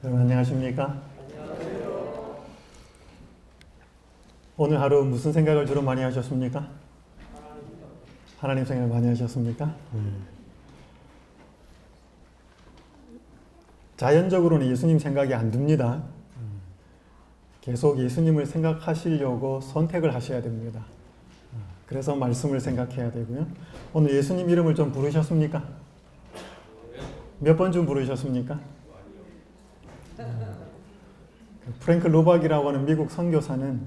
여러분 안녕하십니까? 오늘 하루 무슨 생각을 주로 많이 하셨습니까? 하나님 생각을 많이 하셨습니까? 자연적으로는 예수님 생각이 안 듭니다. 계속 예수님을 생각하시려고 선택을 하셔야 됩니다. 그래서 말씀을 생각해야 되고요. 오늘 예수님 이름을 좀 부르셨습니까? 몇 번쯤 부르셨습니까? 프랭크 로박이라고 하는 미국 선교사는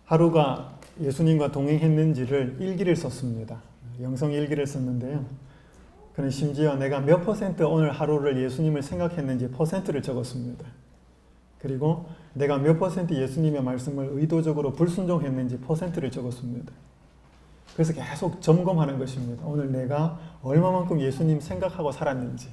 하루가 예수님과 동행했는지를 일기를 썼습니다. 영성 일기를 썼는데요. 그는 심지어 내가 몇 퍼센트 오늘 하루를 예수님을 생각했는지 퍼센트를 적었습니다. 그리고 내가 몇 퍼센트 예수님의 말씀을 의도적으로 불순종했는지 퍼센트를 적었습니다. 그래서 계속 점검하는 것입니다. 오늘 내가 얼마만큼 예수님 생각하고 살았는지.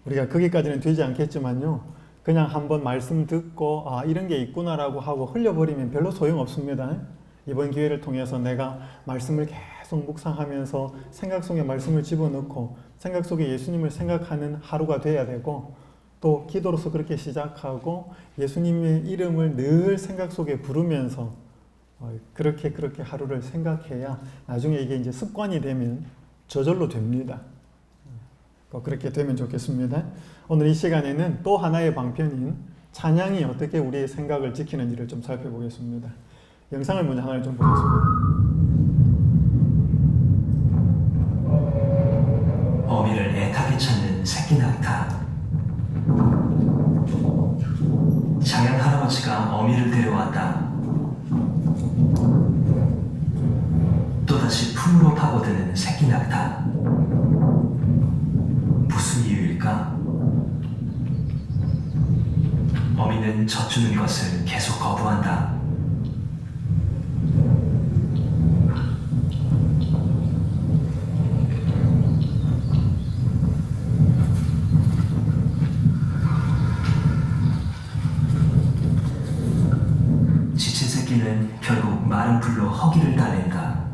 우리가 거기까지는 되지 않겠지만요. 그냥 한번 말씀 듣고 이런 게 있구나라고 하고 흘려버리면 별로 소용없습니다. 이번 기회를 통해서 내가 말씀을 계속 묵상하면서 생각 속에 말씀을 집어넣고 생각 속에 예수님을 생각하는 하루가 돼야 되고 또 기도로서 그렇게 시작하고 예수님의 이름을 늘 생각 속에 부르면서 그렇게 하루를 생각해야 나중에 이게 이제 습관이 되면 저절로 됩니다. 그렇게 되면 좋겠습니다. 오늘 이 시간에는 또 하나의 방편인 찬양이 어떻게 우리의 생각을 지키는지를 좀 살펴보겠습니다. 영상을 먼저 하나를 좀 보겠습니다. 어미를 애타게 찾는 새끼 낙타. 장양 할아버지가 어미를 데려왔다. 또다시 품으로 파고드는 새끼 낙타. 무슨 이유일까? 어미는 젖주는 것을 계속 거부한다. 지친 새끼는 결국 마른 풀로 허기를 따낸다.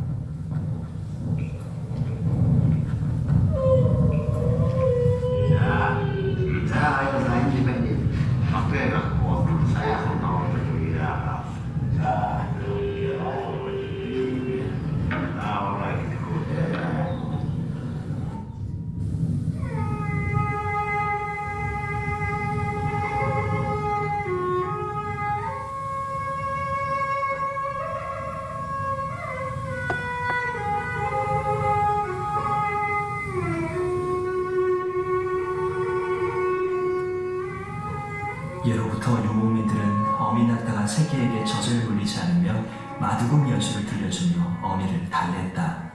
예로부터 유목민들은 어미 낙타가 새끼에게 젖을 물리지 않으면 마두금 연주를 들려주며 어미를 달랬다.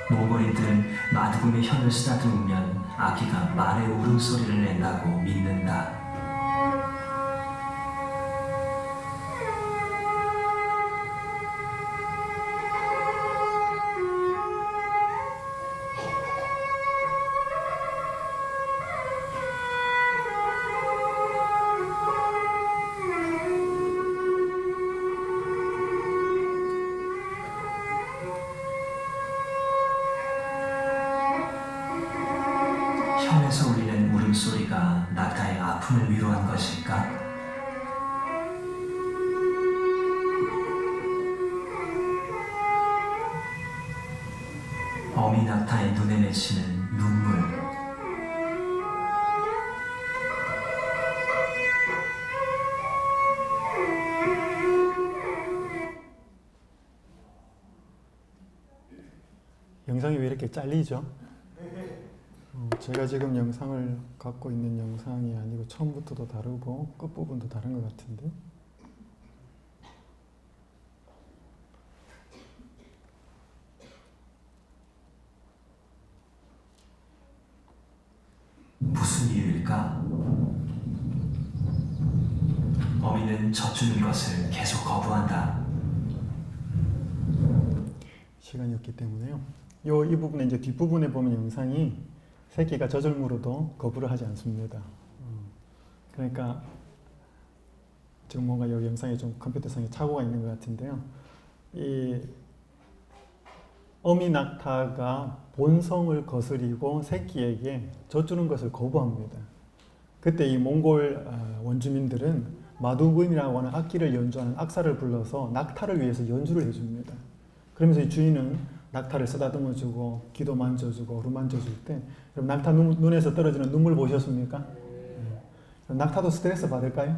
몽골인들은 마두금의 혀를 쓰다듬으면 아기가 말의 울음소리를 낸다고 믿는다. 혀에서 울리는 울음소리가 낙타의 아픔을 위로한 것일까? 어미 낙타의 눈에 맺히는 눈물. 영상이 왜 이렇게 잘리죠? 제가 지금 영상을 갖고 있는 영상이 아니고 처음부터도 다르고 끝부분도 다른 것 같은데 무슨 이유일까? 어미는 젖주는 것을 계속 거부한다. 시간이 없기 때문에요. 이 부분에 이제 뒷부분에 보면 영상이 새끼가 젖을 물어도 거부를 하지 않습니다. 그러니까 지금 뭔가 여기 영상에 좀 컴퓨터상에 착오가 있는 것 같은데요. 이 어미 낙타가 본성을 거스리고 새끼에게 젖주는 것을 거부합니다. 그때 이 몽골 원주민들은 마두금이라고 하는 악기를 연주하는 악사를 불러서 낙타를 위해서 연주를 해줍니다. 그러면서 이 주인은 낙타를 쓰다듬어 주고 귀도 만져주고 어루만져 줄 때, 그럼 낙타 눈에서 떨어지는 눈물 보셨습니까? 그럼 낙타도 스트레스 받을까요?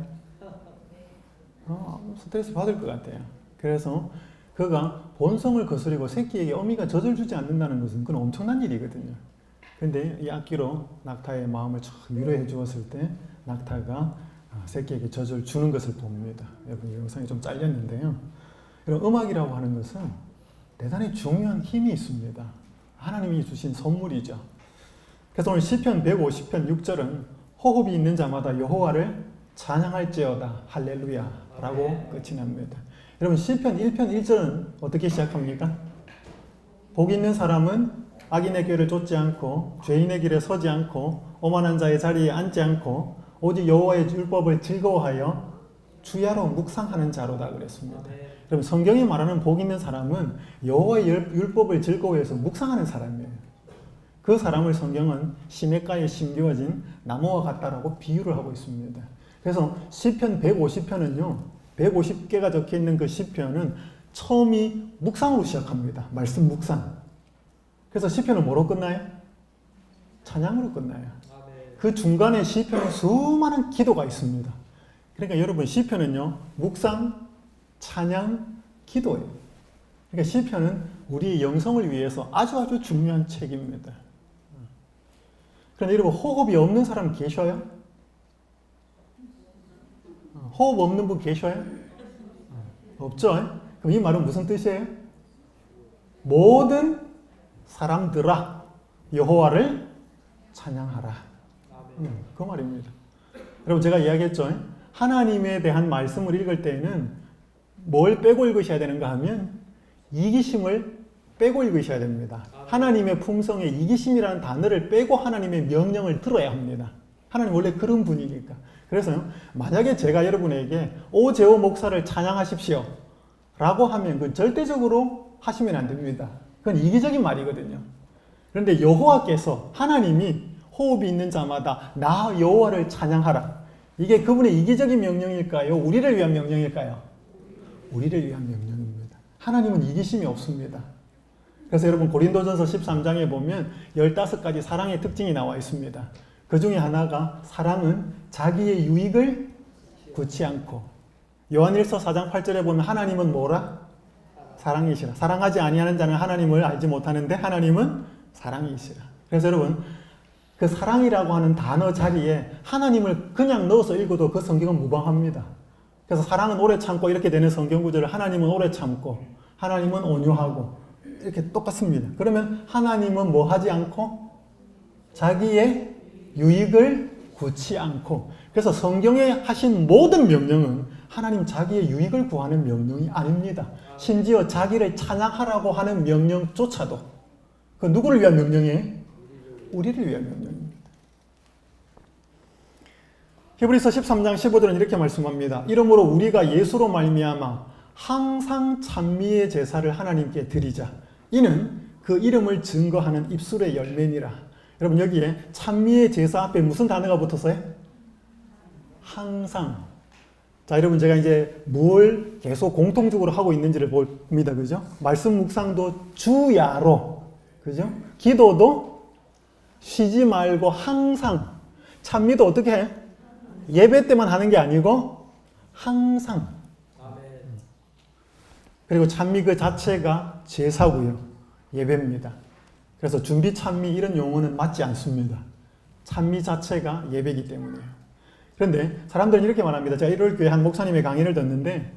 스트레스 받을 것 같아요. 그래서 그가 본성을 거스리고 새끼에게 어미가 젖을 주지 않는다는 것은 그건 엄청난 일이거든요. 근데 이 악기로 낙타의 마음을 참 위로해 주었을 때 낙타가 새끼에게 젖을 주는 것을 봅니다. 여러분 이 영상이 좀 잘렸는데요. 이런 음악이라고 하는 것은 대단히 중요한 힘이 있습니다. 하나님이 주신 선물이죠. 그래서 오늘 시편 150편 6절은 호흡이 있는 자마다 여호와를 찬양할지어다 할렐루야 라고 끝이 납니다. 여러분 시편 1편 1절은 어떻게 시작합니까? 복 있는 사람은 악인의 꾀를 쫓지 않고 죄인의 길에 서지 않고 오만한 자의 자리에 앉지 않고 오직 여호와의 율법을 즐거워하여 주야로 묵상하는 자로다 그랬습니다. 여러분 성경이 말하는 복 있는 사람은 여호와의 율법을 즐거워해서 묵상하는 사람이에요. 그 사람을 성경은 시냇가에 심겨진 나무와 같다라고 비유를 하고 있습니다. 그래서 시편 150편은요. 150개가 적혀있는 그 시편은 처음이 묵상으로 시작합니다. 말씀 묵상. 그래서 시편은 뭐로 끝나요? 찬양으로 끝나요. 그 중간에 시편은 수많은 기도가 있습니다. 그러니까 여러분 시편은요. 묵상, 찬양, 기도예요. 그러니까 시편은 우리의 영성을 위해서 아주 중요한 책입니다. 그런데 여러분 호흡이 없는 사람 계셔요? 호흡 없는 분 계셔요? 없죠? 그럼 이 말은 무슨 뜻이에요? 모든 사람들아 여호와를 찬양하라. 그 말입니다. 여러분 제가 이야기했죠? 하나님에 대한 말씀을 읽을 때에는 뭘 빼고 읽으셔야 되는가 하면 이기심을 빼고 읽으셔야 됩니다. 하나님의 품성에 이기심이라는 단어를 빼고 하나님의 명령을 들어야 합니다. 하나님 원래 그런 분이니까. 그래서요, 만약에 제가 여러분에게 오제호 목사를 찬양하십시오 라고 하면 그건 절대적으로 하시면 안 됩니다. 그건 이기적인 말이거든요. 그런데 여호와께서 하나님이 호흡이 있는 자마다 나 여호와를 찬양하라. 이게 그분의 이기적인 명령일까요? 우리를 위한 명령일까요? 우리를 위한 명령입니다. 하나님은 이기심이 없습니다. 그래서 여러분 고린도전서 13장에 보면 15가지 사랑의 특징이 나와 있습니다. 그 중에 하나가 사랑은 자기의 유익을 구치 않고, 요한일서 4장 8절에 보면 하나님은 뭐라? 사랑이시라. 사랑하지 아니하는 자는 하나님을 알지 못하는데 하나님은 사랑이시라. 그래서 여러분 그 사랑이라고 하는 단어 자리에 하나님을 그냥 넣어서 읽어도 그 성경은 무방합니다. 그래서 사랑은 오래 참고 이렇게 되는 성경 구절을 하나님은 오래 참고 하나님은 온유하고 이렇게 똑같습니다. 그러면 하나님은 뭐 하지 않고 자기의 유익을 구치 않고, 그래서 성경에 하신 모든 명령은 하나님 자기의 유익을 구하는 명령이 아닙니다. 심지어 자기를 찬양하라고 하는 명령조차도 그 누구를 위한 명령이에요? 우리를 위한 명령입니다. 히브리서 13장 15절은 이렇게 말씀합니다. 이러므로 우리가 예수로 말미암아 항상 찬미의 제사를 하나님께 드리자. 이는 그 이름을 증거하는 입술의 열매니라. 여러분 여기에 찬미의 제사 앞에 무슨 단어가 붙었어요? 항상. 자, 여러분 제가 이제 뭘 계속 공통적으로 하고 있는지를 봅니다. 그죠? 말씀 묵상도 주야로. 그죠? 기도도 쉬지 말고 항상. 찬미도 어떻게 해? 예배 때만 하는 게 아니고 항상. 그리고 찬미 그 자체가 제사고요. 예배입니다. 그래서 준비 찬미 이런 용어는 맞지 않습니다. 찬미 자체가 예배이기 때문에요. 그런데 사람들은 이렇게 말합니다. 제가 1월 교회 한 목사님의 강의를 듣는데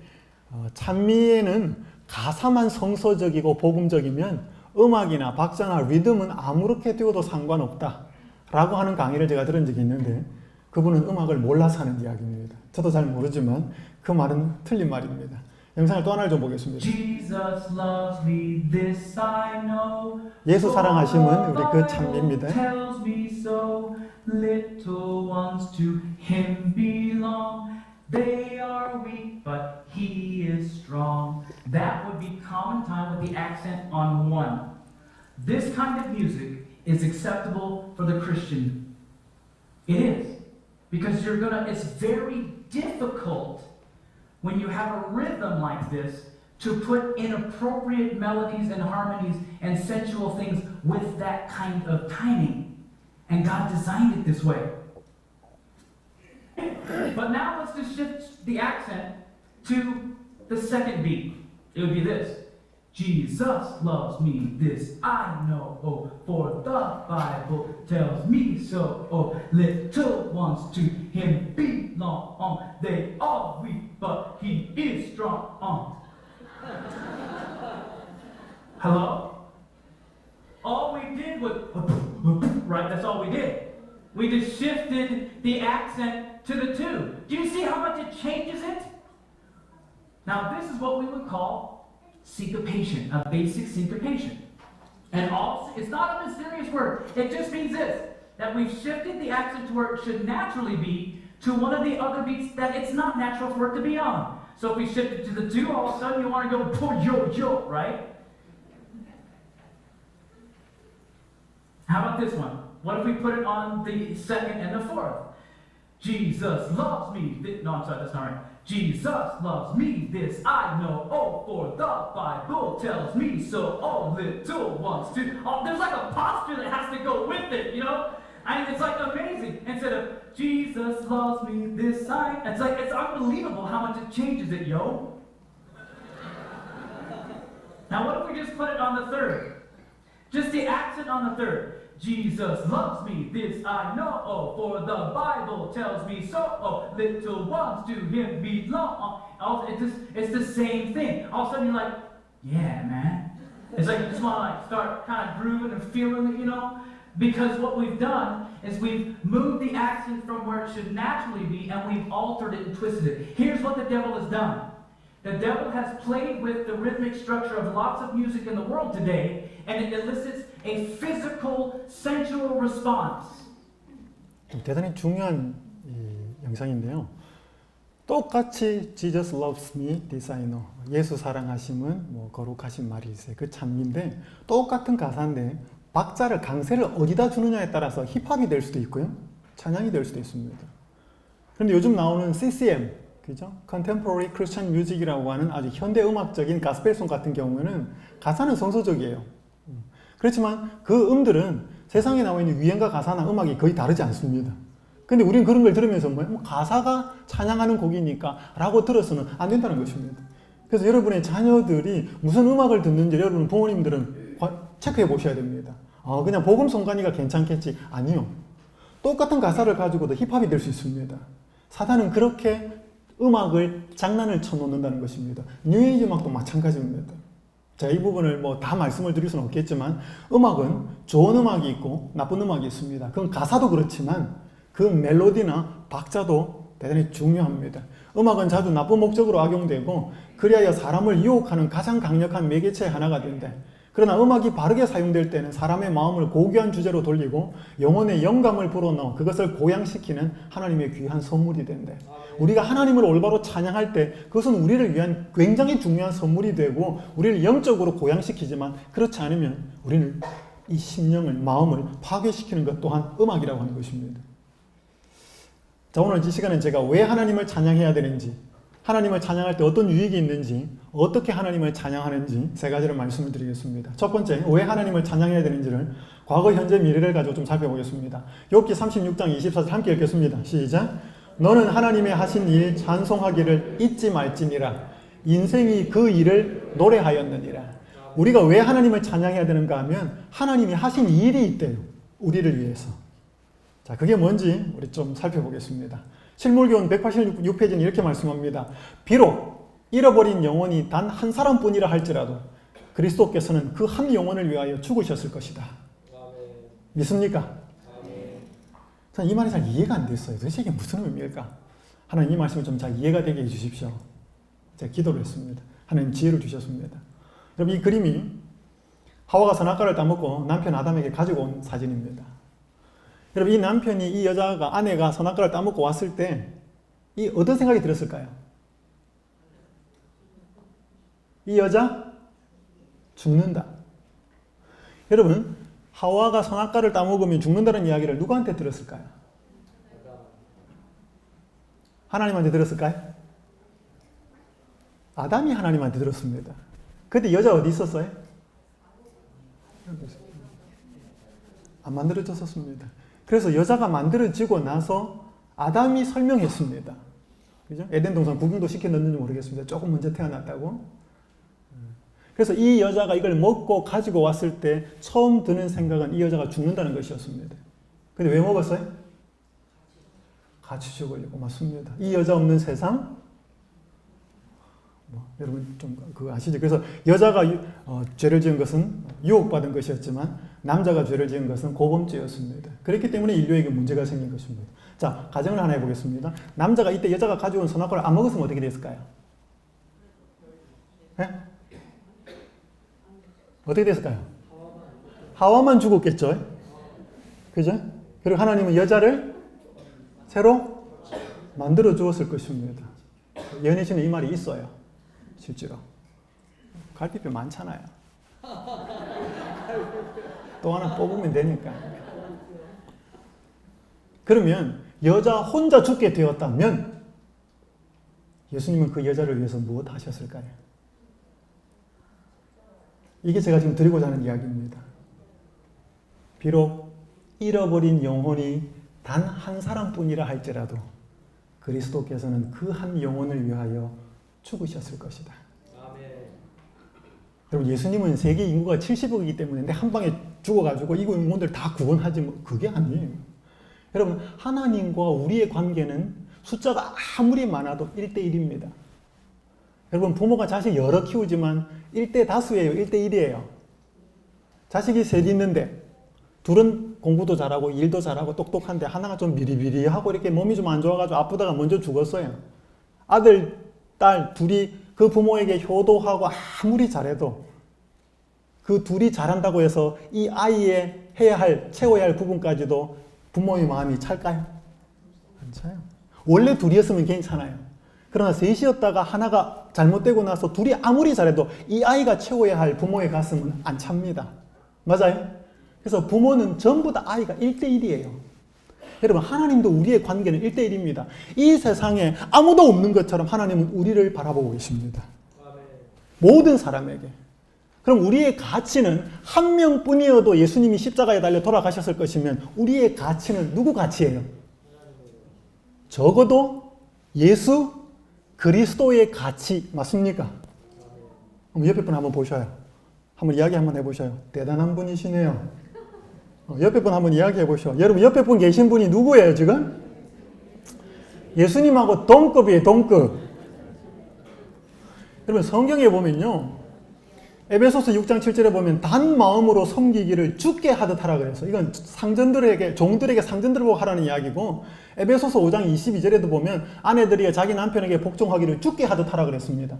찬미에는 가사만 성서적이고 복음적이면 음악이나 박자나 리듬은 아무렇게 띄워도 상관없다 라고 하는 강의를 제가 들은 적이 있는데 그분은 음악을 몰라서 하는 이야기입니다. 저도 잘 모르지만 그 말은 틀린 말입니다. 영상을 또 하나를 좀 보겠습니다. Jesus loves me, this I know. 예수 사랑하심은 우리 그 Bible 찬미입니다. tells me so. Little ones to him belong. They are weak, but he is strong. That would be common time with the accent on one. This kind of music is acceptable for the Christian. It is. Because it's very difficult when you have a rhythm like this to put inappropriate melodies and harmonies and sensual things with that kind of timing. And God designed it this way. But now let's just shift the accent to the second beat. It would be this. Jesus loves me, this I know, oh, for the Bible tells me so, oh, little ones to him belong, they are weak, but he is strong, Hello? All we did was, right, that's all we did. We just shifted the accent to the two. Do you see how much it changes it? Now this is what we would call syncopation, a basic syncopation. And also, it's not a mysterious word. It just means this, that we've shifted the accent to where it should naturally be to one of the other beats that it's not natural for it to be on. So if we shift it to the two, all of a sudden you want to go yo yo, right? How about this one? What if we put it on the second and the fourth? Jesus loves me. No, I'm sorry, that's not right. Jesus loves me, this I know. Oh, for the Bible tells me so. Oh, little ones too. Oh, there's like a posture that has to go with it, you know? I mean, it's like amazing. Instead of Jesus loves me, this I. It's unbelievable how much it changes it, yo. Now, what if we just put it on the third? Just the accent on the third. Jesus loves me, this I know, oh, for the Bible tells me so, oh, little ones to him belong. It's the same thing. All of a sudden you're like, yeah, man. It's like you just want to like start kind of grooving and feeling it, you know? Because what we've done is we've moved the accent from where it should naturally be and we've altered it and twisted it. Here's what the devil has done. The devil has played with the rhythmic structure of lots of music in the world today, and it elicits a physical, sensual response. 대단히 중요한 이 영상인데요. 똑같이 Jesus loves me, this I know. 예수 사랑하심은 뭐 거룩하신 말일세. 그 찬미인데 똑같은 가사인데 박자를 강세를 어디다 주느냐에 따라서 힙합이 될 수도 있고요. 찬양이 될 수도 있습니다. 그런데 요즘 나오는 CCM, 그죠? Contemporary Christian Music이라고 하는 아주 현대 음악적인 가스펠송 같은 경우에는 가사는 성서적이에요. 그렇지만 그 음들은 세상에 나와 있는 유행가 가사나 음악이 거의 다르지 않습니다. 근데 우리는 그런 걸 들으면서 뭐 가사가 찬양하는 곡이니까 라고 들어서는 안 된다는 것입니다. 그래서 여러분의 자녀들이 무슨 음악을 듣는지 여러분 부모님들은 체크해 보셔야 됩니다. 그냥 복음 성가니까 괜찮겠지. 아니요. 똑같은 가사를 가지고도 힙합이 될 수 있습니다. 사단은 그렇게 음악을 장난을 쳐놓는다는 것입니다. 뉴에이지 음악도 마찬가지입니다. 자, 이 부분을 뭐 다 말씀을 드릴 수는 없겠지만 음악은 좋은 음악이 있고 나쁜 음악이 있습니다. 그건 가사도 그렇지만 그 멜로디나 박자도 대단히 중요합니다. 음악은 자주 나쁜 목적으로 악용되고 그리하여 사람을 유혹하는 가장 강력한 매개체의 하나가 된다. 그러나 음악이 바르게 사용될 때는 사람의 마음을 고귀한 주제로 돌리고 영혼의 영감을 불어넣어 그것을 고양시키는 하나님의 귀한 선물이 된다. 우리가 하나님을 올바로 찬양할 때 그것은 우리를 위한 굉장히 중요한 선물이 되고 우리를 영적으로 고양시키지만 그렇지 않으면 우리는 이 심령을, 마음을 파괴시키는 것 또한 음악이라고 하는 것입니다. 자, 오늘 이 시간은 제가 왜 하나님을 찬양해야 되는지, 하나님을 찬양할 때 어떤 유익이 있는지, 어떻게 하나님을 찬양하는지 세 가지를 말씀을 드리겠습니다. 첫 번째, 왜 하나님을 찬양해야 되는지를 과거, 현재, 미래를 가지고 좀 살펴보겠습니다. 욥기 36장 24절 함께 읽겠습니다. 시작. 너는 하나님의 하신 일 찬송하기를 잊지 말지니라. 인생이 그 일을 노래하였느니라. 우리가 왜 하나님을 찬양해야 되는가 하면 하나님이 하신 일이 있대요. 우리를 위해서. 자, 그게 뭔지 우리 좀 살펴보겠습니다. 실물교훈 186페이지는 이렇게 말씀합니다. 비록 잃어버린 영혼이 단 한 사람뿐이라 할지라도 그리스도께서는 그 한 영혼을 위하여 죽으셨을 것이다. 믿습니까? 이 말이 잘 이해가 안 됐어요. 도대체 이게 무슨 의미일까? 하나님 이 말씀을 좀 잘 이해가 되게 해주십시오. 제가 기도를 했습니다. 하나님 지혜를 주셨습니다. 여러분 이 그림이 하와가 선악과를 따먹고 남편 아담에게 가지고 온 사진입니다. 여러분 이 남편이 이 여자가 아내가 선악과를 따먹고 왔을 때 이 어떤 생각이 들었을까요? 이 여자 죽는다. 여러분 하와가 선악과를 따먹으면 죽는다는 이야기를 누구한테 들었을까요? 하나님한테 들었을까요? 아담이 하나님한테 들었습니다. 그때 여자 어디 있었어요? 안 만들어졌었습니다. 그래서 여자가 만들어지고 나서 아담이 설명했습니다. 그죠? 에덴 동산 구경도 시켜 넣는지 모르겠습니다. 조금 먼저 태어났다고. 그래서 이 여자가 이걸 먹고 가지고 왔을 때 처음 드는 생각은 이 여자가 죽는다는 것이었습니다. 근데 왜 먹었어요? 같이 죽으려고. 맞습니다. 이 여자 없는 세상? 여러분 좀 그거 아시죠? 그래서 여자가 죄를 지은 것은 유혹받은 것이었지만 남자가 죄를 지은 것은 고범죄였습니다. 그렇기 때문에 인류에게 문제가 생긴 것입니다. 자, 가정을 하나 해보겠습니다. 남자가 이때 여자가 가져온 선악과를 안 먹었으면 어떻게 됐을까요? 네? 어떻게 됐을까요? 하와만 죽었겠죠? 그죠? 그리고 하나님은 여자를 새로 만들어 주었을 것입니다. 연애신에 이 말이 있어요. 실제로. 갈비뼈 많잖아요. 또 하나 뽑으면 되니까. 그러면 여자 혼자 죽게 되었다면 예수님은 그 여자를 위해서 무엇 하셨을까요? 이게 제가 지금 드리고자 하는 이야기입니다. 비록 잃어버린 영혼이 단 한 사람뿐이라 할지라도 그리스도께서는 그 한 영혼을 위하여 죽으셨을 것이다. 아멘. 여러분 예수님은 세계 인구가 70억이기 때문에 한 방에 죽어가지고 이 영혼들 다 구원하지 뭐 그게 아니에요. 여러분 하나님과 우리의 관계는 숫자가 아무리 많아도 1대1입니다. 여러분 부모가 자식 여러 키우지만 1대 다수예요. 1대1이에요. 자식이 셋 있는데 둘은 공부도 잘하고 일도 잘하고 똑똑한데 하나가 좀 미리미리하고 이렇게 몸이 좀 안 좋아가지고 아프다가 먼저 죽었어요. 아들, 딸 둘이 그 부모에게 효도하고 아무리 잘해도 그 둘이 잘한다고 해서 이 아이의 채워야 할 부분까지도 부모의 마음이 찰까요? 안 차요. 원래 둘이었으면 괜찮아요. 그러나 셋이었다가 하나가 잘못되고 나서 둘이 아무리 잘해도 이 아이가 채워야 할 부모의 가슴은 안 찹니다. 맞아요? 그래서 부모는 전부 다 아이가 1대1이에요. 여러분 하나님도 우리의 관계는 1대1입니다. 이 세상에 아무도 없는 것처럼 하나님은 우리를 바라보고 계십니다. 모든 사람에게. 그럼 우리의 가치는 한 명뿐이어도 예수님이 십자가에 달려 돌아가셨을 것이면 우리의 가치는 누구 가치예요? 적어도 예수 그리스도의 가치 맞습니까? 옆에 분 한번 보셔요. 한번 이야기 한번 해보셔요. 대단한 분이시네요. 옆에 분 한번 이야기해 보셔. 여러분 옆에 분 계신 분이 누구예요 지금? 예수님하고 동급이에요. 동급. 여러분 성경에 보면요. 에베소서 6장 7절에 보면 단 마음으로 섬기기를 주께 하듯 하라 그래서 이건 종들에게 상전들을 보고 하라는 이야기고 에베소서 5장 22절에도 보면 아내들이 자기 남편에게 복종하기를 주께 하듯 하라 그랬습니다.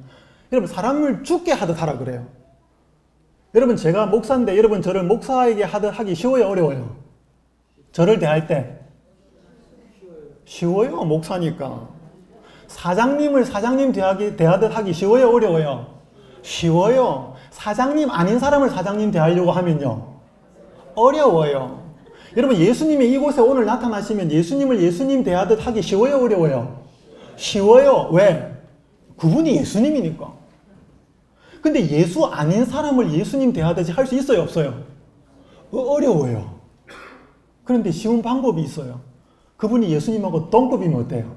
여러분 사람을 주께 하듯 하라 그래요. 여러분 제가 목사인데 여러분 저를 목사에게 하기 쉬워요? 어려워요? 저를 대할 때 쉬워요. 목사니까. 사장님을 사장님 대하듯 하기 쉬워요? 어려워요? 쉬워요. 사장님 아닌 사람을 사장님 대하려고 하면요 어려워요. 여러분 예수님이 이곳에 오늘 나타나시면 예수님을 예수님 대하듯 하기 쉬워요? 어려워요? 쉬워요. 왜? 그분이 예수님이니까. 근데 예수 아닌 사람을 예수님 대하듯이 할 수 있어요? 없어요? 어려워요. 그런데 쉬운 방법이 있어요. 그분이 예수님하고 동급이면 어때요?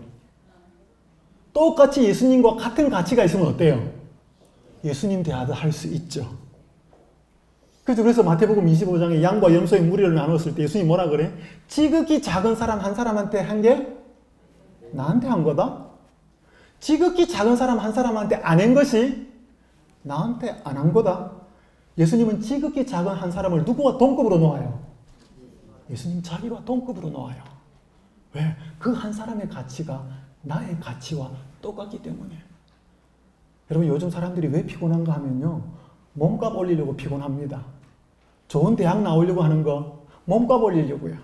똑같이 예수님과 같은 가치가 있으면 어때요? 예수님 대하듯 할 수 있죠. 그래서 마태복음 25장에 양과 염소의 무리를 나눴을 때 예수님이 뭐라 그래? 지극히 작은 사람 한 사람한테 한 게 나한테 한 거다? 지극히 작은 사람 한 사람한테 안 한 것이 나한테 안 한 거다. 예수님은 지극히 작은 한 사람을 누구와 동급으로 놓아요? 예수님 자기와 동급으로 놓아요. 왜? 그 한 사람의 가치가 나의 가치와 똑같기 때문에. 여러분 요즘 사람들이 왜 피곤한가 하면요. 몸값 올리려고 피곤합니다. 좋은 대학 나오려고 하는 거 몸값 올리려고요.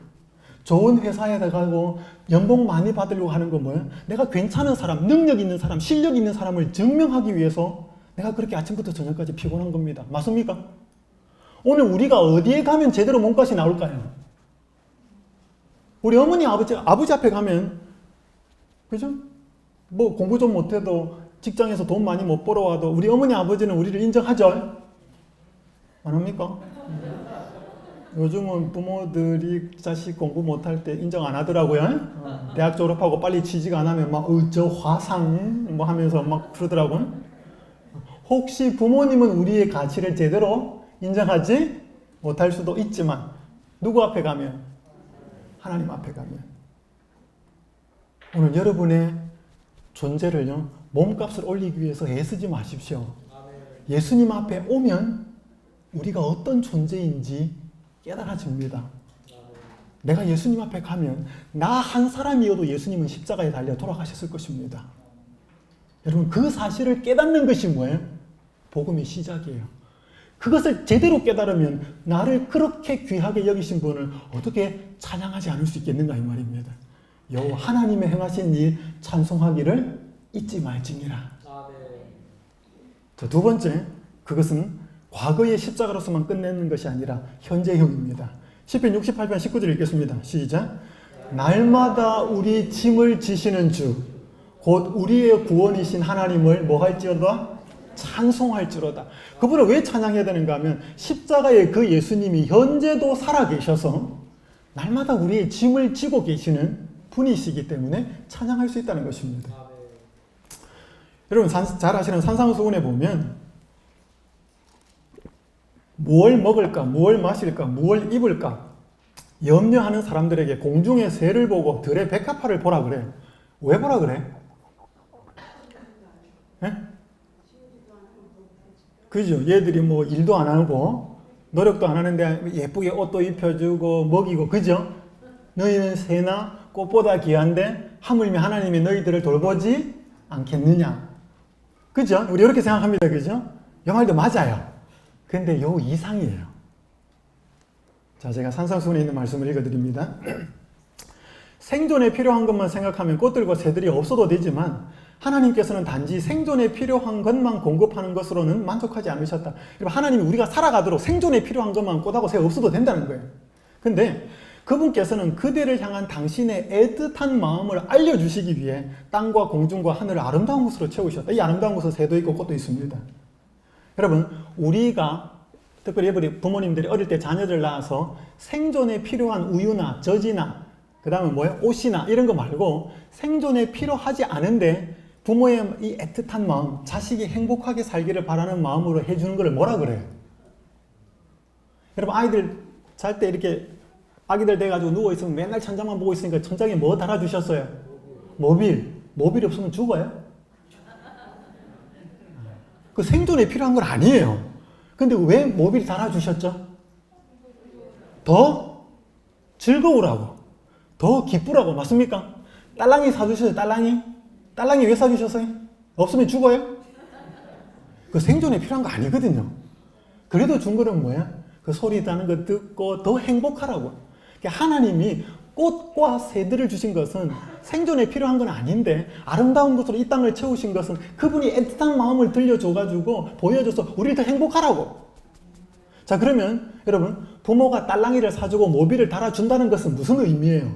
좋은 회사에 가고 연봉 많이 받으려고 하는 거 뭐예요? 내가 괜찮은 사람, 능력 있는 사람, 실력 있는 사람을 증명하기 위해서 내가 그렇게 아침부터 저녁까지 피곤한 겁니다. 맞습니까? 오늘 우리가 어디에 가면 제대로 몸값이 나올까요? 우리 어머니, 아버지 앞에 가면, 그죠? 뭐 공부 좀 못해도 직장에서 돈 많이 못 벌어와도 우리 어머니, 아버지는 우리를 인정하죠? 안 합니까? 요즘은 부모들이 자식 공부 못할 때 인정 안 하더라고요. 대학 졸업하고 빨리 취직 안 하면 막, 저 화상, 뭐 하면서 막 그러더라고요. 혹시 부모님은 우리의 가치를 제대로 인정하지 못할 수도 있지만, 누구 앞에 가면? 하나님 앞에 가면. 오늘 여러분의 존재를요, 몸값을 올리기 위해서 애쓰지 마십시오. 예수님 앞에 오면 우리가 어떤 존재인지 깨달아집니다. 내가 예수님 앞에 가면 나 한 사람이어도 예수님은 십자가에 달려 돌아가셨을 것입니다. 여러분 그 사실을 깨닫는 것이 뭐예요? 복음의 시작이에요. 그것을 제대로 깨달으면 나를 그렇게 귀하게 여기신 분을 어떻게 찬양하지 않을 수 있겠는가 이 말입니다. 여호와 하나님의 행하신 일 찬송하기를 잊지 말지니라. 자, 두 번째, 그것은 과거의 십자가로서만 끝내는 것이 아니라 현재형입니다. 시편 68편 19절 읽겠습니다. 시작. 날마다 우리 짐을 지시는 주, 곧 우리의 구원이신 하나님을 뭐 할지어다? 찬송할지로다. 그분을 왜 찬양해야 되는가 하면 십자가의 그 예수님이 현재도 살아계셔서 날마다 우리의 짐을 지고 계시는 분이시기 때문에 찬양할 수 있다는 것입니다. 여러분 잘 아시는 산상수훈에 보면 무엇을 먹을까, 무엇을 마실까, 무엇을 입을까 염려하는 사람들에게 공중의 새를 보고 들의 백합화를 보라 그래요. 왜 보라 그래? 예? 그죠? 얘들이 뭐 일도 안 하고 노력도 안 하는데 예쁘게 옷도 입혀주고 먹이고, 그죠? 너희는 새나 꽃보다 귀한데 하물며 하나님이 너희들을 돌보지 않겠느냐? 그죠? 우리 이렇게 생각합니다. 그죠? 이 말도 맞아요. 근데 요 이상이에요. 자, 제가 산상수훈에 있는 말씀을 읽어드립니다. 생존에 필요한 것만 생각하면 꽃들과 새들이 없어도 되지만 하나님께서는 단지 생존에 필요한 것만 공급하는 것으로는 만족하지 않으셨다. 하나님이 우리가 살아가도록 생존에 필요한 것만 꽃하고 새 없어도 된다는 거예요. 근데 그분께서는 그대를 향한 당신의 애틋한 마음을 알려주시기 위해 땅과 공중과 하늘을 아름다운 것으로 채우셨다. 이 아름다운 것은 새도 있고 꽃도 있습니다. 여러분, 우리가 특별히 우리 부모님들이 어릴 때 자녀들 낳아서 생존에 필요한 우유나 젖이나 그 다음에 뭐예요? 옷이나 이런 거 말고 생존에 필요하지 않은데 부모의 이 애틋한 마음, 자식이 행복하게 살기를 바라는 마음으로 해주는 걸 뭐라 그래요? 여러분 아이들 잘 때 이렇게 아기들 돼가지고 누워있으면 맨날 천장만 보고 있으니까 천장에 뭐 달아주셨어요? 모빌. 모빌이 없으면 죽어요? 그 생존에 필요한 건 아니에요. 근데 왜 모빌 달아주셨죠? 더 즐거우라고. 더 기쁘라고. 맞습니까? 딸랑이 사주셨어요. 딸랑이? 딸랑이 왜 사주셨어요? 없으면 죽어요? 그 생존에 필요한 거 아니거든요. 그래도 준 거는 뭐야? 그 소리 나는 거 듣고 더 행복하라고. 하나님이 꽃과 새들을 주신 것은 생존에 필요한 건 아닌데 아름다운 것으로 이 땅을 채우신 것은 그분이 애틋한 마음을 들려줘가지고 보여줘서 우리를 더 행복하라고. 자, 그러면 여러분 부모가 딸랑이를 사주고 모비를 달아준다는 것은 무슨 의미예요?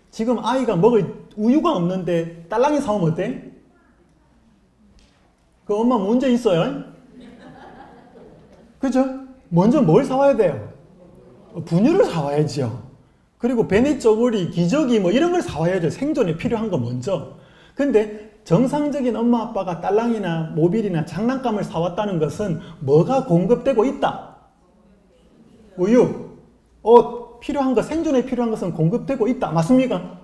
지금 아이가 먹을 우유가 없는데 딸랑이 사오면 어때? 그 엄마 문제 있어요? 그죠? 먼저 뭘 사와야 돼요? 분유를 사와야죠. 그리고 베네 쪼그리, 기저귀 뭐 이런 걸 사와야죠. 생존에 필요한 거 먼저. 근데 정상적인 엄마 아빠가 딸랑이나 모빌이나 장난감을 사왔다는 것은 뭐가 공급되고 있다? 우유, 옷, 필요한 거, 생존에 필요한 것은 공급되고 있다. 맞습니까?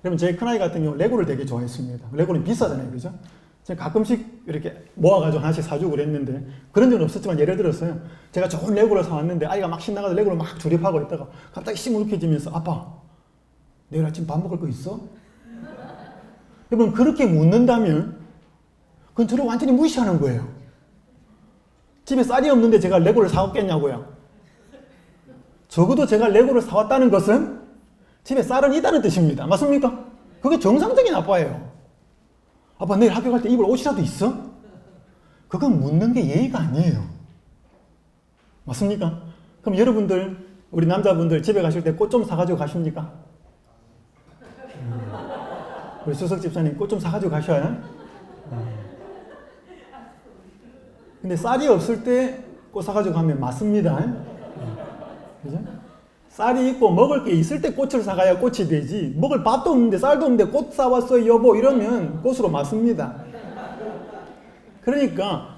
그러면 제 큰아이 같은 경우 레고를 되게 좋아했습니다. 레고는 비싸잖아요. 그죠? 제가 가끔씩 이렇게 모아가지고 하나씩 사주고 그랬는데 그런 적은 없었지만 예를 들었어요. 제가 좋은 레고를 사왔는데 아이가 막 신나가지고 레고를 막 조립하고 있다가 갑자기 시무룩해지면서 아빠 내일 아침 밥 먹을 거 있어? 여러분 그렇게 묻는다면 그건 저를 완전히 무시하는 거예요. 집에 쌀이 없는데 제가 레고를 사왔겠냐고요. 적어도 제가 레고를 사왔다는 것은 집에 쌀은 있다는 뜻입니다. 맞습니까? 그게 정상적인 아빠예요. 아빠 내일 학교 갈 때 입을 옷이라도 있어? 그건 묻는 게 예의가 아니에요. 맞습니까? 그럼 여러분들, 우리 남자분들 집에 가실 때 꽃 좀 사가지고 가십니까? 우리 수석 집사님 꽃 좀 사가지고 가셔요? 근데 쌀이 없을 때 꽃 사가지고 가면 맞습니다. 그죠? 쌀이 있고 먹을 게 있을 때 꽃을 사가야 꽃이 되지. 먹을 밥도 없는데 쌀도 없는데 꽃 사왔어요 여보 이러면 꽃으로 맞습니다. 그러니까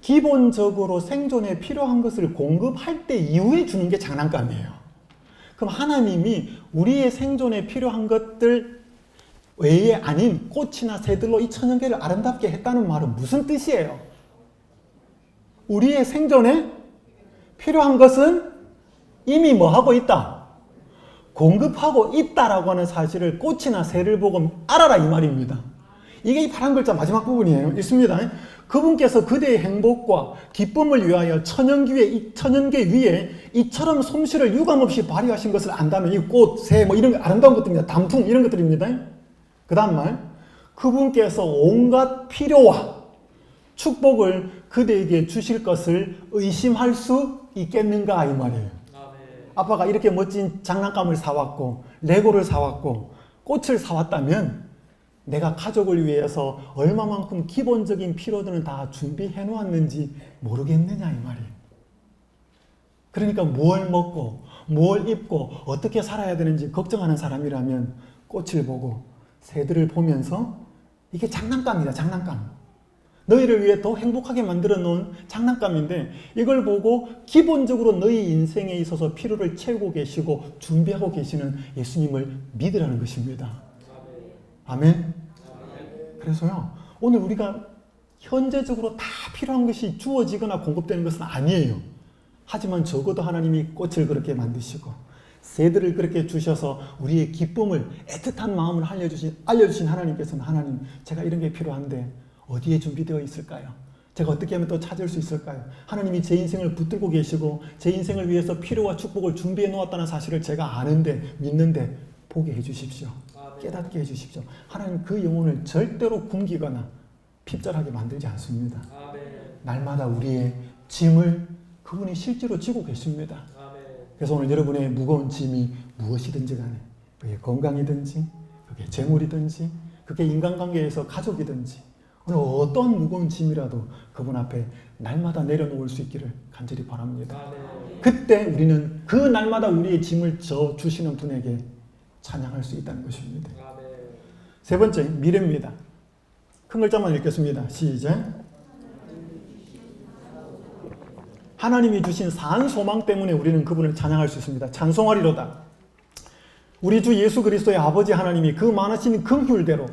기본적으로 생존에 필요한 것을 공급할 때 이후에 주는 게 장난감이에요. 그럼 하나님이 우리의 생존에 필요한 것들 외에 아닌 꽃이나 새들로 이 천연계를 아름답게 했다는 말은 무슨 뜻이에요? 우리의 생존에 필요한 것은 이미 뭐 하고 있다? 공급하고 있다라고 하는 사실을 꽃이나 새를 보고 알아라 이 말입니다. 이게 이 파란 글자 마지막 부분이에요. 있습니다. 그분께서 그대의 행복과 기쁨을 위하여 천연계 위에 이처럼 솜씨를 유감없이 발휘하신 것을 안다면 이 꽃, 새 뭐 이런 아름다운 것들입니다. 단풍 이런 것들입니다. 그 다음 말, 그분께서 온갖 필요와 축복을 그대에게 주실 것을 의심할 수 있겠는가 이 말이에요. 아빠가 이렇게 멋진 장난감을 사왔고 레고를 사왔고 꽃을 사왔다면 내가 가족을 위해서 얼마만큼 기본적인 필요들은 다 준비해 놓았는지 모르겠느냐 이 말이에요. 그러니까 뭘 먹고 뭘 입고 어떻게 살아야 되는지 걱정하는 사람이라면 꽃을 보고 새들을 보면서 이게 장난감이다 장난감. 너희를 위해 더 행복하게 만들어 놓은 장난감인데 이걸 보고 기본적으로 너희 인생에 있어서 필요를 채우고 계시고 준비하고 계시는 예수님을 믿으라는 것입니다. 아멘. 그래서요 오늘 우리가 현재적으로 다 필요한 것이 주어지거나 공급되는 것은 아니에요. 하지만 적어도 하나님이 꽃을 그렇게 만드시고 새들을 그렇게 주셔서 우리의 기쁨을 애틋한 마음을 알려주신 하나님께서는 하나님 제가 이런 게 필요한데 어디에 준비되어 있을까요? 제가 어떻게 하면 또 찾을 수 있을까요? 하나님이 제 인생을 붙들고 계시고 제 인생을 위해서 필요와 축복을 준비해 놓았다는 사실을 제가 아는데 믿는데 보게 해 주십시오. 깨닫게 해 주십시오. 하나님 그 영혼을 절대로 굶기거나 핍절하게 만들지 않습니다. 날마다 우리의 짐을 그분이 실제로 지고 계십니다. 그래서 오늘 여러분의 무거운 짐이 무엇이든지 간에 그게 건강이든지 그게 재물이든지 그게 인간관계에서 가족이든지 오늘 어떤 무거운 짐이라도 그분 앞에 날마다 내려놓을 수 있기를 간절히 바랍니다. 그때 우리는 그 날마다 우리의 짐을 져 주시는 분에게 찬양할 수 있다는 것입니다. 세 번째, 미래입니다. 큰 글자만 읽겠습니다. 시작. 하나님이 주신 산 소망 때문에 우리는 그분을 찬양할 수 있습니다. 찬송하리로다. 우리 주 예수 그리스도의 아버지 하나님이 그 많으신 긍휼대로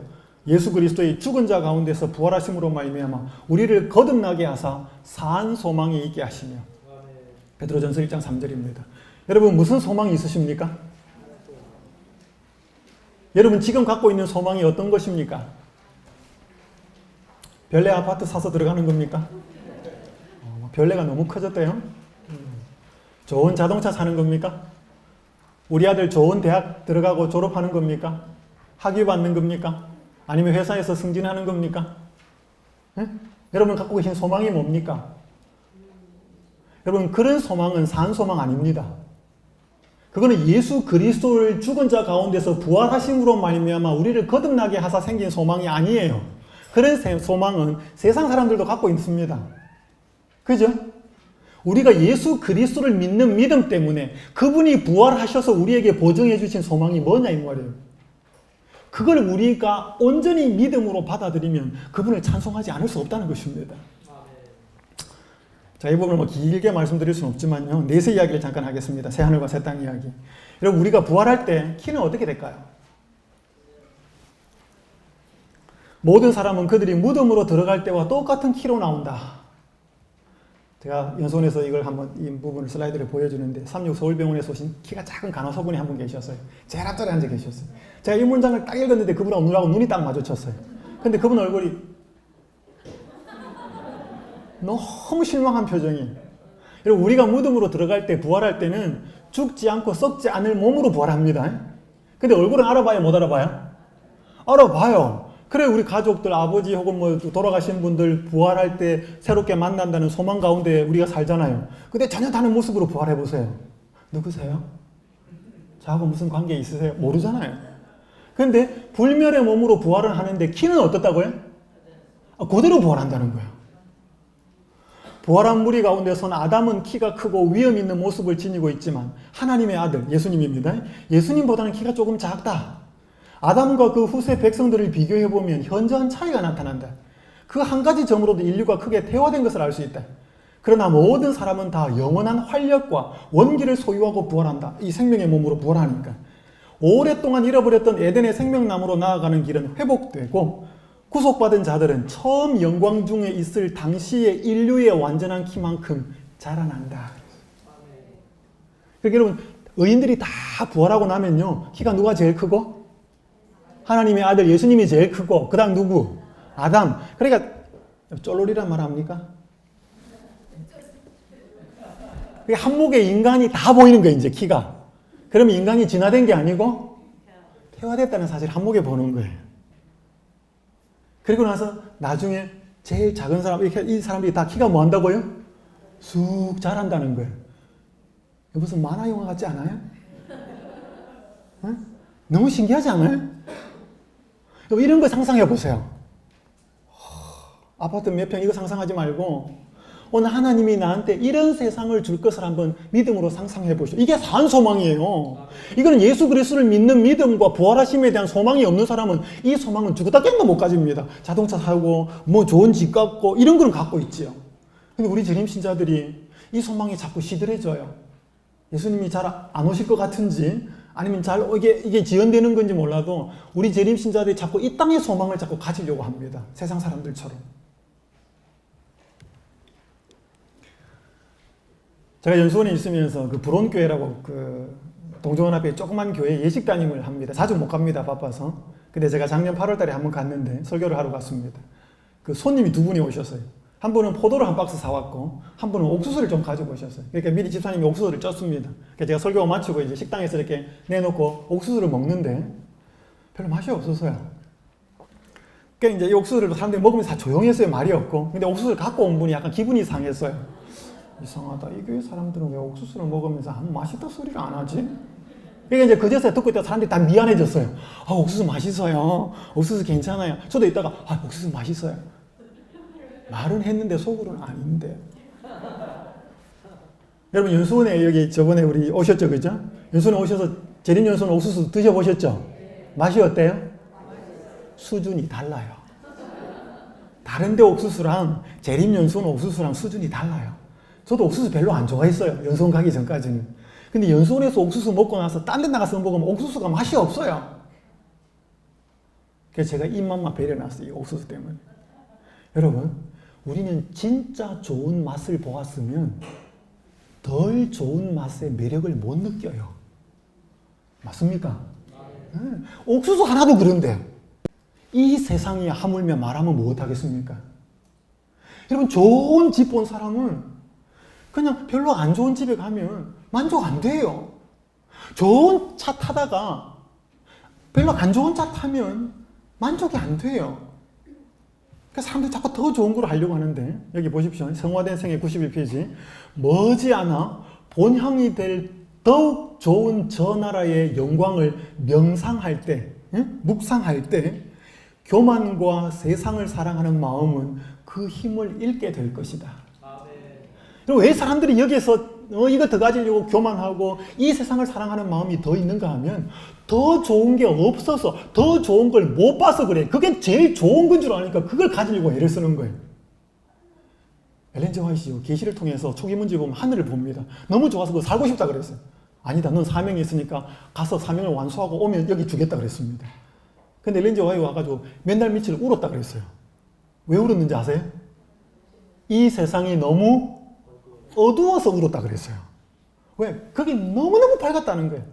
예수 그리스도의 죽은 자 가운데서 부활하심으로 말미암아 우리를 거듭나게 하사 산 소망이 있게 하시며. 베드로전서 1장 3절입니다. 여러분 무슨 소망이 있으십니까? 여러분 지금 갖고 있는 소망이 어떤 것입니까? 별내 아파트 사서 들어가는 겁니까? 별내가 너무 커졌대요. 좋은 자동차 사는 겁니까? 우리 아들 좋은 대학 들어가고 졸업하는 겁니까? 학위 받는 겁니까? 아니면 회사에서 승진하는 겁니까? 네? 여러분 갖고 계신 소망이 뭡니까? 여러분 그런 소망은 산 소망 아닙니다. 그거는 예수 그리스도를 죽은 자 가운데서 부활하심으로 말미암아 우리를 거듭나게 하사 생긴 소망이 아니에요. 그런 소망은 세상 사람들도 갖고 있습니다. 그죠? 우리가 예수 그리스도를 믿는 믿음 때문에 그분이 부활하셔서 우리에게 보증해 주신 소망이 뭐냐 이 말이에요. 그걸 우리가 온전히 믿음으로 받아들이면 그분을 찬송하지 않을 수 없다는 것입니다. 자, 이 부분을 뭐 길게 말씀드릴 수는 없지만요. 내세 이야기를 잠깐 하겠습니다. 새하늘과 새 땅 이야기. 여러분 우리가 부활할 때 키는 어떻게 될까요? 모든 사람은 그들이 무덤으로 들어갈 때와 똑같은 키로 나온다. 제가 연수원에서 이걸 한번 이 부분을 슬라이드를 보여주는데 36 서울병원에서 오신 키가 작은 간호사분이 한 분 계셨어요. 제일 앞자리에 앉아 계셨어요. 제가 이 문장을 딱 읽었는데 그분하고 눈이 딱 마주쳤어요. 근데 그분 얼굴이 너무 실망한 표정이. 여러분, 우리가 무덤으로 들어갈 때, 부활할 때는 죽지 않고 썩지 않을 몸으로 부활합니다. 근데 얼굴은 알아봐요, 못 알아봐요? 알아봐요. 그래, 우리 가족들, 아버지 혹은 뭐 돌아가신 분들 부활할 때 새롭게 만난다는 소망 가운데 우리가 살잖아요. 근데 전혀 다른 모습으로 부활해 보세요. 누구세요? 저하고 무슨 관계 있으세요? 모르잖아요. 근데 불멸의 몸으로 부활을 하는데 키는 어떻다고요? 그대로 부활한다는 거예요. 부활한 무리 가운데서는 아담은 키가 크고 위험 있는 모습을 지니고 있지만 하나님의 아들 예수님입니다. 예수님보다는 키가 조금 작다. 아담과 그 후세 백성들을 비교해보면 현저한 차이가 나타난다. 그 한 가지 점으로도 인류가 크게 퇴화된 것을 알 수 있다. 그러나 모든 사람은 다 영원한 활력과 원기를 소유하고 부활한다. 이 생명의 몸으로 부활하니까. 오랫동안 잃어버렸던 에덴의 생명나무로 나아가는 길은 회복되고 구속받은 자들은 처음 영광 중에 있을 당시의 인류의 완전한 키만큼 자라난다. 그러니까 여러분, 의인들이 다 부활하고 나면요, 키가 누가 제일 크고? 하나님의 아들 예수님이 제일 크고, 그 다음 누구? 아담. 그러니까 쫄로리란 말 합니까? 한목의 인간이 다 보이는 거예요, 이제 키가. 그러면 인간이 진화된 게 아니고 퇴화됐다는 사실 한목에 보는 거예요. 그리고 나서 나중에 제일 작은 사람, 이 사람들이 다 키가 뭐 한다고요? 쑥 자란다는 거예요. 무슨 만화 영화 같지 않아요? 응? 너무 신기하지 않아요? 이런 거 상상해 보세요. 아파트 몇 평 이거 상상하지 말고 오늘 하나님이 나한테 이런 세상을 줄 것을 한번 믿음으로 상상해 보시오. 이게 산 소망이에요. 이거는 예수 그리스도를 믿는 믿음과 부활하심에 대한 소망이 없는 사람은 이 소망은 죽었다 깬다 못 가집니다. 자동차 사고 뭐 좋은 집 갖고 이런 거는 갖고 있지요. 근데 우리 재림 신자들이 이 소망이 자꾸 시들해져요. 예수님이 잘 안 오실 것 같은지 아니면 잘 이게 지연되는 건지 몰라도 우리 재림 신자들이 자꾸 이 땅의 소망을 자꾸 가지려고 합니다. 세상 사람들처럼. 제가 연수원에 있으면서 그 불온교회라고 그 동정원 앞에 조그만 교회 예식 담임을 합니다. 자주 못 갑니다, 바빠서. 근데 제가 작년 8월 달에 한번 갔는데 설교를 하러 갔습니다. 그 손님이 두 분이 오셨어요. 한 분은 포도를 한 박스 사왔고 한 분은 옥수수를 좀 가지고 오셨어요. 그러니까 미리 집사님이 옥수수를 쪘습니다. 그래서 제가 설교 마치고 이제 식당에서 이렇게 내놓고 옥수수를 먹는데 별로 맛이 없었어요. 그러니까 이제 이 옥수수를 사람들이 먹으면서 다 조용했어요. 말이 없고. 근데 옥수수를 갖고 온 분이 약간 기분이 상했어요. 이상하다. 이 교회 사람들은 왜 옥수수를 먹으면서 아무 맛있다 소리를 안 하지? 그러니까 이제 그제서야 듣고 있다가 사람들이 다 미안해졌어요. 아, 옥수수 맛있어요. 옥수수 괜찮아요. 저도 이따가 아, 옥수수 맛있어요. 말은 했는데 속으로는 아닌데. 여러분 연수원에 여기 저번에 우리 오셨죠, 그죠? 연수원에 오셔서 재림 연수원 옥수수 드셔보셨죠? 맛이 어때요? 수준이 달라요. 다른데 옥수수랑 재림 연수원 옥수수랑 수준이 달라요. 저도 옥수수 별로 안 좋아했어요. 연수원 가기 전까지는. 근데 연수원에서 옥수수 먹고 나서 딴 데 나가서 먹으면 옥수수가 맛이 없어요. 그래서 제가 입맛만 배려놨어요. 이 옥수수 때문에. 여러분, 우리는 진짜 좋은 맛을 보았으면 덜 좋은 맛의 매력을 못 느껴요. 맞습니까? 네. 옥수수 하나도 그런데 이 세상이 하물며 말하면 무엇하겠습니까? 여러분, 좋은 집 본 사람은 그냥 별로 안 좋은 집에 가면 만족 안 돼요. 좋은 차 타다가 별로 안 좋은 차 타면 만족이 안 돼요. 그래서 사람들이 자꾸 더 좋은 걸 하려고 하는데 여기 보십시오. 성화된 생애 91페이지. 머지않아 본향이 될 더욱 좋은 저 나라의 영광을 명상할 때, 묵상할 때 교만과 세상을 사랑하는 마음은 그 힘을 잃게 될 것이다. 왜 사람들이 여기에서 이거 더 가지려고 교만하고 이 세상을 사랑하는 마음이 더 있는가 하면 더 좋은 게 없어서 더 좋은 걸 못 봐서 그래. 그게 제일 좋은 건 줄 아니까 그걸 가지려고 애를 쓰는 거예요. 엘렌 G 화이트요. 계시를 통해서 초기 문제 보면 하늘을 봅니다. 너무 좋아서 그거 살고 싶다 그랬어요. 아니다. 넌 사명이 있으니까 가서 사명을 완수하고 오면 여기 주겠다 그랬습니다. 근데 엘렌 G 화이트 와가지고 맨날 며칠 울었다 그랬어요. 왜 울었는지 아세요? 이 세상이 너무 어두워서 울었다 그랬어요. 왜? 그게 너무너무 밝았다는 거예요.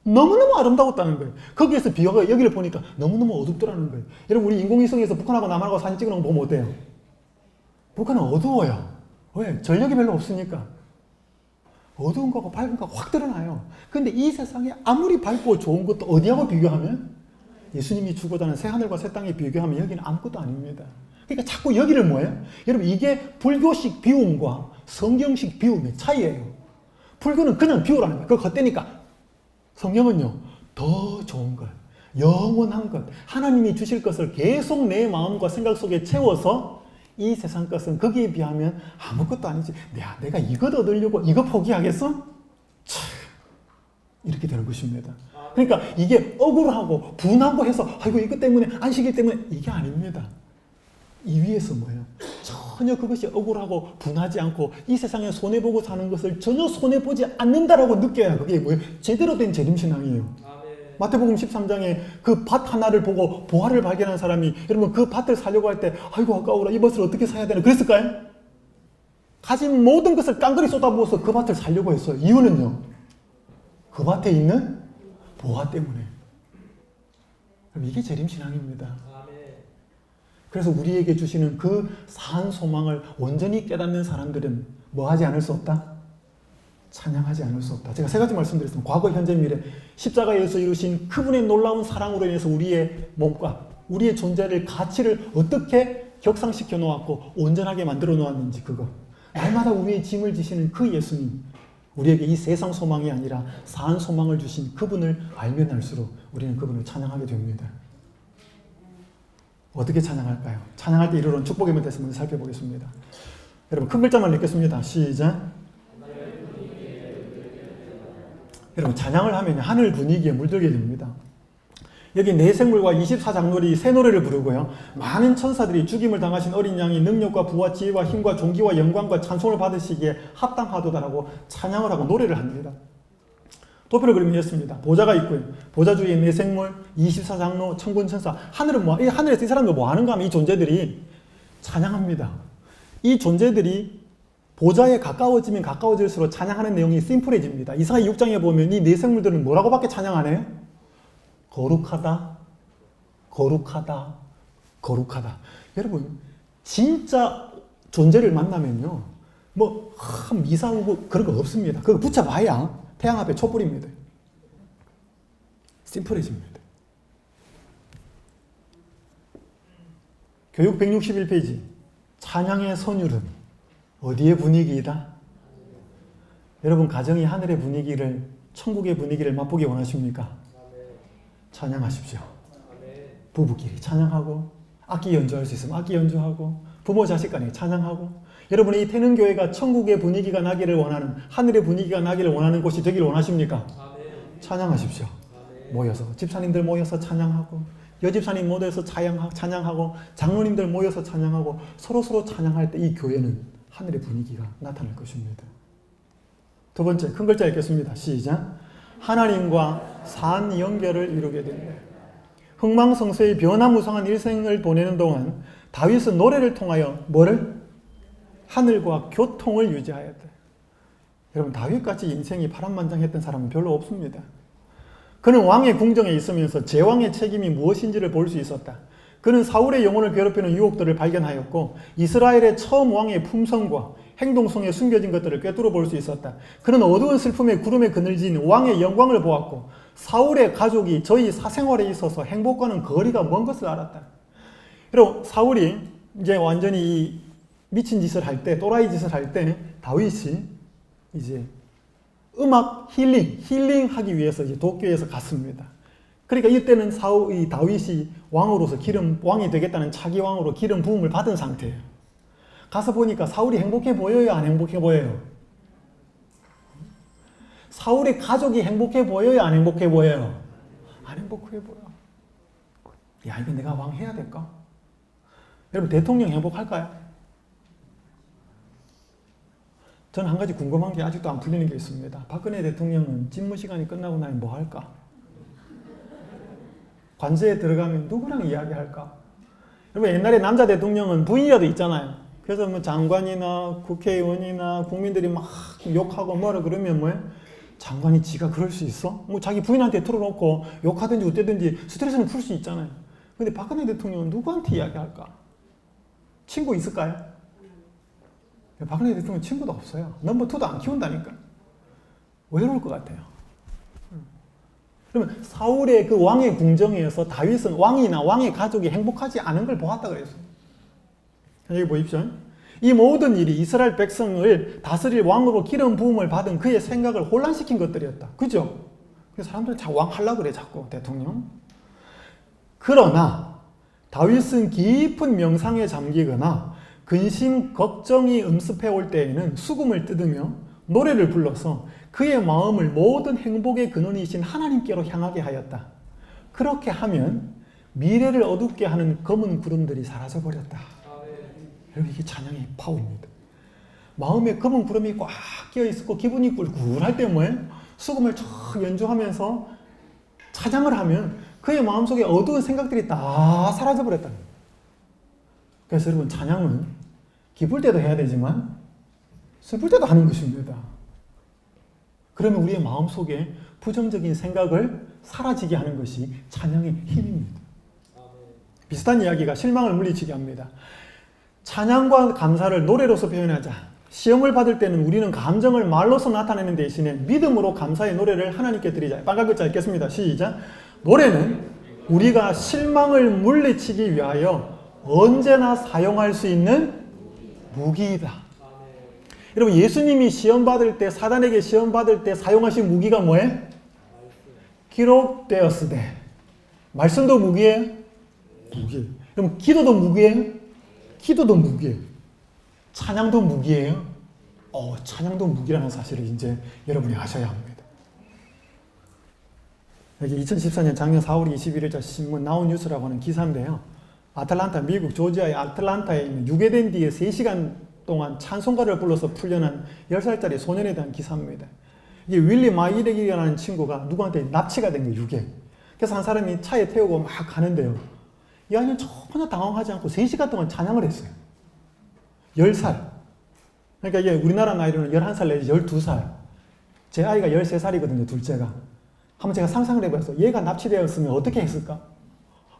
너무너무 아름다웠다는 거예요. 거기에서 비화가 여기를 보니까 너무너무 어둡더라는 거예요. 여러분 우리 인공위성에서 북한하고 남한하고 사진 찍어놓은 거 보면 어때요? 북한은 어두워요. 왜? 전력이 별로 없으니까. 어두운 거하고 밝은 거가 확 드러나요. 근데 이 세상에 아무리 밝고 좋은 것도 어디하고 비교하면 예수님이 주고자 하는 새하늘과 새 땅에 비교하면 여기는 아무것도 아닙니다. 그러니까 자꾸 여기를 뭐예요? 여러분 이게 불교식 비움과 성경식 비움의 차이예요. 불교는 그냥 비우라는 거예요. 그거 겉대니까. 성경은요, 더 좋은 것, 영원한 것, 하나님이 주실 것을 계속 내 마음과 생각 속에 채워서 이 세상 것은 거기에 비하면 아무것도 아니지. 내가 이것 얻으려고 이거 포기하겠어? 참, 이렇게 되는 것입니다. 그러니까 이게 억울하고 분하고 해서 아이고 이것 때문에 안식일 때문에 이게 아닙니다. 이 위에서 뭐예요? 전혀 그것이 억울하고 분하지 않고 이 세상에 손해보고 사는 것을 전혀 손해보지 않는다라고 느껴야 그게 뭐예요? 제대로 된 재림신앙이에요. 마태복음 13장에 그 밭 하나를 보고 보화를 발견한 사람이 여러분 그 밭을 사려고 할 때 아이고 아까워라 이 밭을 어떻게 사야 되나 그랬을까요? 가진 모든 것을 깡그리 쏟아부어서 그 밭을 사려고 했어요. 이유는요. 그 밭에 있는 보화 때문에. 그럼 이게 재림신앙입니다. 그래서 우리에게 주시는 그 산 소망을 온전히 깨닫는 사람들은 뭐 하지 않을 수 없다? 찬양하지 않을 수 없다. 제가 세 가지 말씀드렸습니다. 과거, 현재, 미래. 십자가에서 이루신 그분의 놀라운 사랑으로 인해서 우리의 몸과 우리의 존재를 가치를 어떻게 격상시켜 놓았고 온전하게 만들어 놓았는지 그거. 날마다 우리의 짐을 지시는 그 예수님. 우리에게 이 세상 소망이 아니라 산 소망을 주신 그분을 알면 알수록 우리는 그분을 찬양하게 됩니다. 어떻게 찬양할까요? 찬양할 때 이르러온 축복의 문제에서 먼저 살펴보겠습니다. 여러분 큰 글자만 읽겠습니다. 시작. 여러분 찬양을 하면 하늘 분위기에 물들게 됩니다. 여기 네 생물과 24장로들이 새 노래를 부르고요. 많은 천사들이 죽임을 당하신 어린 양이 능력과 부와 지혜와 힘과 존귀와 영광과 찬송을 받으시기에 합당하도다라고 찬양을 하고 노래를 합니다. 도표를 그리면 이렇습니다. 보좌가 있고요. 보좌 주위에 네 생물, 24장로, 천군 천사. 하늘은 뭐, 이 하늘에서 이 사람들 뭐 하는가 하면 이 존재들이 찬양합니다. 이 존재들이 보좌에 가까워지면 가까워질수록 찬양하는 내용이 심플해집니다. 이사야 6장에 보면 이 네 생물들은 뭐라고밖에 찬양 안 해요? 거룩하다, 거룩하다, 거룩하다. 여러분, 진짜 존재를 만나면요. 뭐, 미사오고 그런 거 없습니다. 그거 붙여봐야 태양 앞에 촛불입니다. 심플해집니다. 교육 161페이지. 찬양의 선율은 어디의 분위기이다? 여러분 가정이 하늘의 분위기를 천국의 분위기를 맛보기 원하십니까? 찬양하십시오. 부부끼리 찬양하고 악기 연주할 수 있으면 악기 연주하고 부모 자식 간에 찬양하고 여러분이 이 태능교회가 천국의 분위기가 나기를 원하는 하늘의 분위기가 나기를 원하는 곳이 되기를 원하십니까? 찬양하십시오. 모여서 집사님들 모여서 찬양하고 여집사님 모여서 찬양하고 장로님들 모여서 찬양하고 서로 찬양할 때 이 교회는 하늘의 분위기가 나타날 것입니다. 두 번째 큰 글자 읽겠습니다. 시작. 하나님과 산 연결을 이루게 됩니다. 흥망성쇠의 변화무쌍한 일생을 보내는 동안 다윗은 노래를 통하여 뭐를? 하늘과 교통을 유지하였다. 여러분 다윗같이 인생이 파란만장했던 사람은 별로 없습니다. 그는 왕의 궁정에 있으면서 제왕의 책임이 무엇인지를 볼 수 있었다. 그는 사울의 영혼을 괴롭히는 유혹들을 발견하였고 이스라엘의 처음 왕의 품성과 행동 속에 숨겨진 것들을 꿰뚫어 볼 수 있었다. 그는 어두운 슬픔의 구름에 그늘진 왕의 영광을 보았고 사울의 가족이 저희 사생활에 있어서 행복과는 거리가 먼 것을 알았다. 여러분 사울이 이제 완전히 이 미친 짓을 할 때, 또라이 짓을 할 때 다윗이 이제 음악 힐링하기 위해서 이제 도교에서 갔습니다. 그러니까 이때는 이 다윗이 왕으로서 왕이 되겠다는 차기 왕으로 기름 부음을 받은 상태예요. 가서 보니까 사울이 행복해 보여요? 안 행복해 보여요? 사울의 가족이 행복해 보여요? 안 행복해 보여요? 안 행복해 보여. 야, 이거 내가 왕 해야 될까? 여러분, 대통령 행복할까요? 저는 한 가지 궁금한 게 아직도 안 풀리는 게 있습니다. 박근혜 대통령은 집무 시간이 끝나고 나면 뭐 할까? 관저에 들어가면 누구랑 이야기할까? 여러분 옛날에 남자 대통령은 부인이라도 있잖아요. 그래서 뭐 장관이나 국회의원이나 국민들이 막 욕하고 뭐라 그러면 뭐예요? 장관이 지가 그럴 수 있어? 뭐 자기 부인한테 틀어놓고 욕하든지 어때든지 스트레스는 풀 수 있잖아요. 근데 박근혜 대통령은 누구한테 이야기할까? 친구 있을까요? 박근혜 대통령 친구도 없어요. 넘버 2도 안 키운다니까. 외로울 것 같아요. 그러면 사울의 그 왕의 궁정에서 다윗은 왕이나 왕의 가족이 행복하지 않은 걸 보았다 그랬어요. 여기 보십시오. 이 모든 일이 이스라엘 백성을 다스릴 왕으로 기름 부음을 받은 그의 생각을 혼란시킨 것들이었다. 그죠? 그래서 사람들은 왕 하려고 그래 자꾸 대통령. 그러나 다윗은 깊은 명상에 잠기거나 근심 걱정이 음습해 올 때에는 수금을 뜯으며 노래를 불러서 그의 마음을 모든 행복의 근원이신 하나님께로 향하게 하였다. 그렇게 하면 미래를 어둡게 하는 검은 구름들이 사라져버렸다. 여러분 이게 찬양의 파워입니다. 마음에 검은 구름이 꽉 끼어있고 기분이 꿀꿀할 때 뭐예요? 수금을 쫙 연주하면서 찬양을 하면 그의 마음속에 어두운 생각들이 다 사라져버렸다. 그래서 여러분 찬양은 기쁠 때도 해야 되지만 슬플 때도 하는 것입니다. 그러면 우리의 마음속에 부정적인 생각을 사라지게 하는 것이 찬양의 힘입니다. 비슷한 이야기가 실망을 물리치게 합니다. 찬양과 감사를 노래로서 표현하자. 시험을 받을 때는 우리는 감정을 말로서 나타내는 대신에 믿음으로 감사의 노래를 하나님께 드리자. 빨간 글자 읽겠습니다. 시작. 노래는 우리가 실망을 물리치기 위하여 언제나 사용할 수 있는 무기이다. 여러분 예수님이 시험 받을 때 사단에게 시험 받을 때 사용하신 무기가 뭐예요? 기록되었으되. 말씀도 무기예요? 무기. 그럼 기도도 무기예요? 기도도 무기예요. 찬양도 무기예요? 찬양도 무기라는 사실을 이제 여러분이 아셔야 합니다. 여기 2014년 작년 4월 21일자 신문 나우뉴스라고 하는 기사인데요. 아틀란타, 미국 조지아의 아틀란타에 있는 유괴된 뒤에 3시간 동안 찬송가를 불러서 풀려난 10살짜리 소년에 대한 기사입니다. 이게 윌리 마이렉이라는 친구가 누구한테 납치가 된 거예요, 유괴. 그래서 한 사람이 차에 태우고 막 가는데요. 이 아이는 전혀 당황하지 않고 3시간 동안 찬양을 했어요. 10살. 그러니까 이게 우리나라 나이로는 11살 내지 12살. 제 아이가 13살이거든요, 둘째가. 한번 제가 상상을 해봤어요. 얘가 납치되었으면 어떻게 했을까?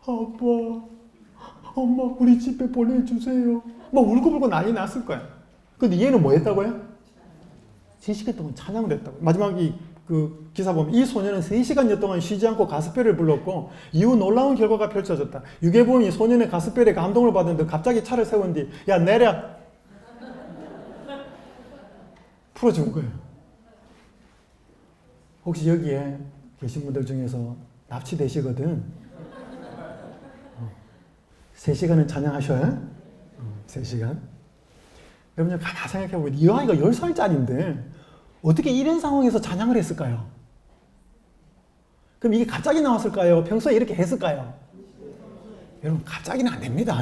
아빠, 엄마 우리 집에 보내주세요. 막 울고불고 난리 났을 거야. 근데 얘는 뭐 했다고요? 3시간 동안 찬양을 했다고요. 마지막 그 기사 보면 이 소년은 3시간여 동안 쉬지 않고 가스펠을 불렀고 이후 놀라운 결과가 펼쳐졌다. 유괴범이 소년의 가스펠에 감동을 받은 듯 갑자기 차를 세운 뒤 야 내려! 풀어준 거예요. 혹시 여기에 계신 분들 중에서 납치되시거든 3시간은 찬양하셔요? 3시간? 여러분 가만히 생각해보면 이 아이가 10살짜리인데 어떻게 이런 상황에서 찬양을 했을까요? 그럼 이게 갑자기 나왔을까요? 평소에 이렇게 했을까요? 여러분 갑자기는 안 됩니다.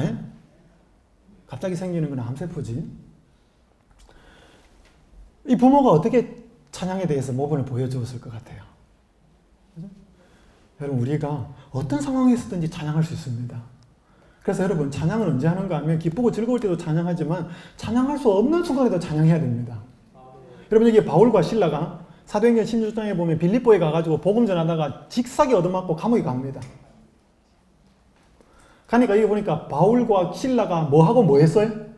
갑자기 생기는 건 암세포지. 이 부모가 어떻게 찬양에 대해서 모범을 보여주었을 것 같아요? 그죠? 여러분 우리가 어떤 상황에서든지 찬양할 수 있습니다. 그래서 여러분 찬양은 언제 하는가 하면 기쁘고 즐거울 때도 찬양하지만 찬양할 수 없는 순간에도 찬양해야 됩니다. 여러분 여기 바울과 실라가 사도행전 16장에 보면 빌립보에 가가지고 복음 전하다가 직사게 얻어맞고 감옥에 갑니다. 가니까 여기 보니까 바울과 실라가 뭐하고 뭐 했어요?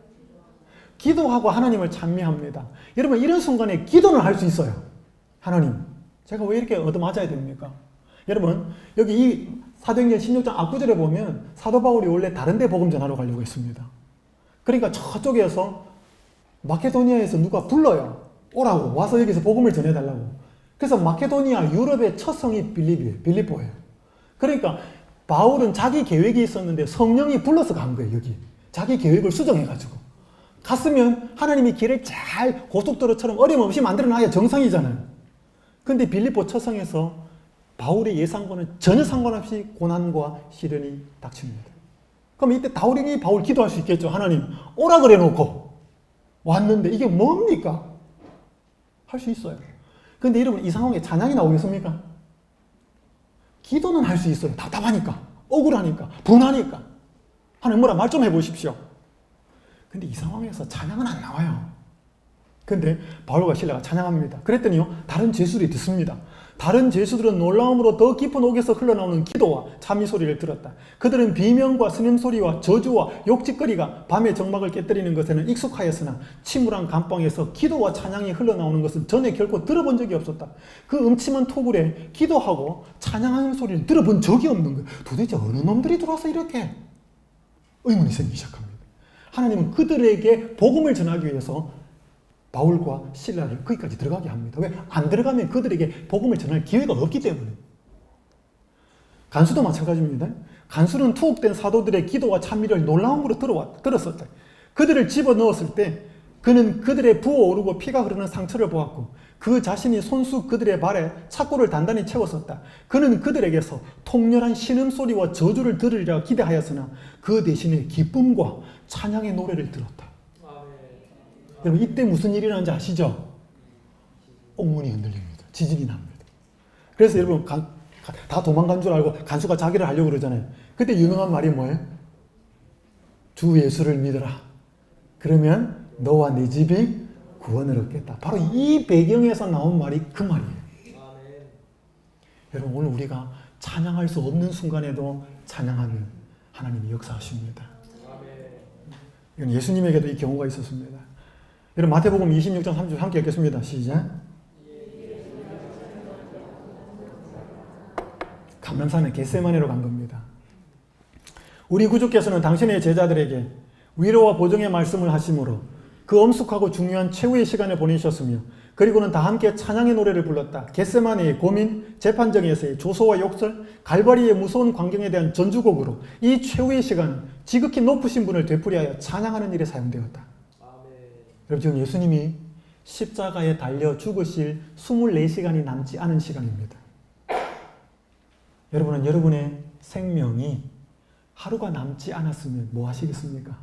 기도하고 하나님을 찬미합니다. 여러분 이런 순간에 기도는 할 수 있어요. 하나님 제가 왜 이렇게 얻어맞아야 됩니까? 여러분 여기 이 사도행전 16장 앞구절에 보면 사도 바울이 원래 다른 데 복음 전하러 가려고 했습니다. 그러니까 저쪽에서 마케도니아에서 누가 불러요. 오라고 와서 여기서 복음을 전해달라고. 그래서 마케도니아 유럽의 첫 성이 빌립보예요. 그러니까 바울은 자기 계획이 있었는데 성령이 불러서 간 거예요. 여기 자기 계획을 수정해가지고 갔으면 하나님이 길을 잘 고속도로처럼 어림없이 만들어놔야 정상이잖아요. 근데 빌립보 첫 성에서 바울의 예상과는 전혀 상관없이 고난과 시련이 닥칩니다. 그럼 이때 바울 기도할 수 있겠죠. 하나님 오라 그래 놓고 왔는데 이게 뭡니까? 할 수 있어요. 근데 여러분 이 상황에 찬양이 나오겠습니까? 기도는 할 수 있어요. 답답하니까 억울하니까 분하니까 하나님 뭐라 말 좀 해보십시오. 근데 이 상황에서 찬양은 안 나와요. 근데 바울과 실라가 찬양합니다. 그랬더니요, 다른 제수들이 듣습니다. 다른 제수들은 놀라움으로 더 깊은 옥에서 흘러나오는 기도와 참이 소리를 들었다. 그들은 비명과 스님소리와 저주와 욕짓거리가 밤의 정막을 깨뜨리는 것에는 익숙하였으나 침울한 감방에서 기도와 찬양이 흘러나오는 것은 전에 결코 들어본 적이 없었다. 그 음침한 토굴에 기도하고 찬양하는 소리를 들어본 적이 없는 거예요. 도대체 어느 놈들이 들어와서 이렇게 의문이 생기기 시작합니다. 하나님은 그들에게 복음을 전하기 위해서 바울과 실라를 거기까지 들어가게 합니다. 왜? 안 들어가면 그들에게 복음을 전할 기회가 없기 때문에. 간수도 마찬가지입니다. 간수는 투옥된 사도들의 기도와 찬미를 놀라움으로 들었었다. 그들을 집어넣었을 때 그는 그들의 부어오르고 피가 흐르는 상처를 보았고 그 자신이 손수 그들의 발에 착고를 단단히 채웠었다. 그는 그들에게서 통렬한 신음소리와 저주를 들으리라 기대하였으나 그 대신에 기쁨과 찬양의 노래를 들었다. 여러분, 이때 무슨 일이 일어나는지 아시죠? 옥문이 흔들립니다. 지진이 납니다. 그래서 여러분, 다 도망간 줄 알고 간수가 자기를 하려고 그러잖아요. 그때 유명한 말이 뭐예요? 주 예수를 믿어라. 그러면 너와 네 집이 구원을 얻겠다. 바로 이 배경에서 나온 말이 그 말이에요. 여러분, 오늘 우리가 찬양할 수 없는 순간에도 찬양하는 하나님이 역사하십니다. 이건 예수님에게도 이 경우가 있었습니다. 여러분, 마태복음 26장 30절 함께 읽겠습니다. 시작. 감람산에 겟세마네로 간 겁니다. 우리 구주께서는 당신의 제자들에게 위로와 보정의 말씀을 하심으로 그 엄숙하고 중요한 최후의 시간을 보내셨으며 그리고는 다 함께 찬양의 노래를 불렀다. 겟세마네의 고민, 재판정에서의 조소와 욕설, 갈바리의 무서운 광경에 대한 전주곡으로 이 최후의 시간은 지극히 높으신 분을 되풀이하여 찬양하는 일에 사용되었다. 여러분, 지금 예수님이 십자가에 달려 죽으실 24시간이 남지 않은 시간입니다. 여러분은 여러분의 생명이 하루가 남지 않았으면 뭐 하시겠습니까?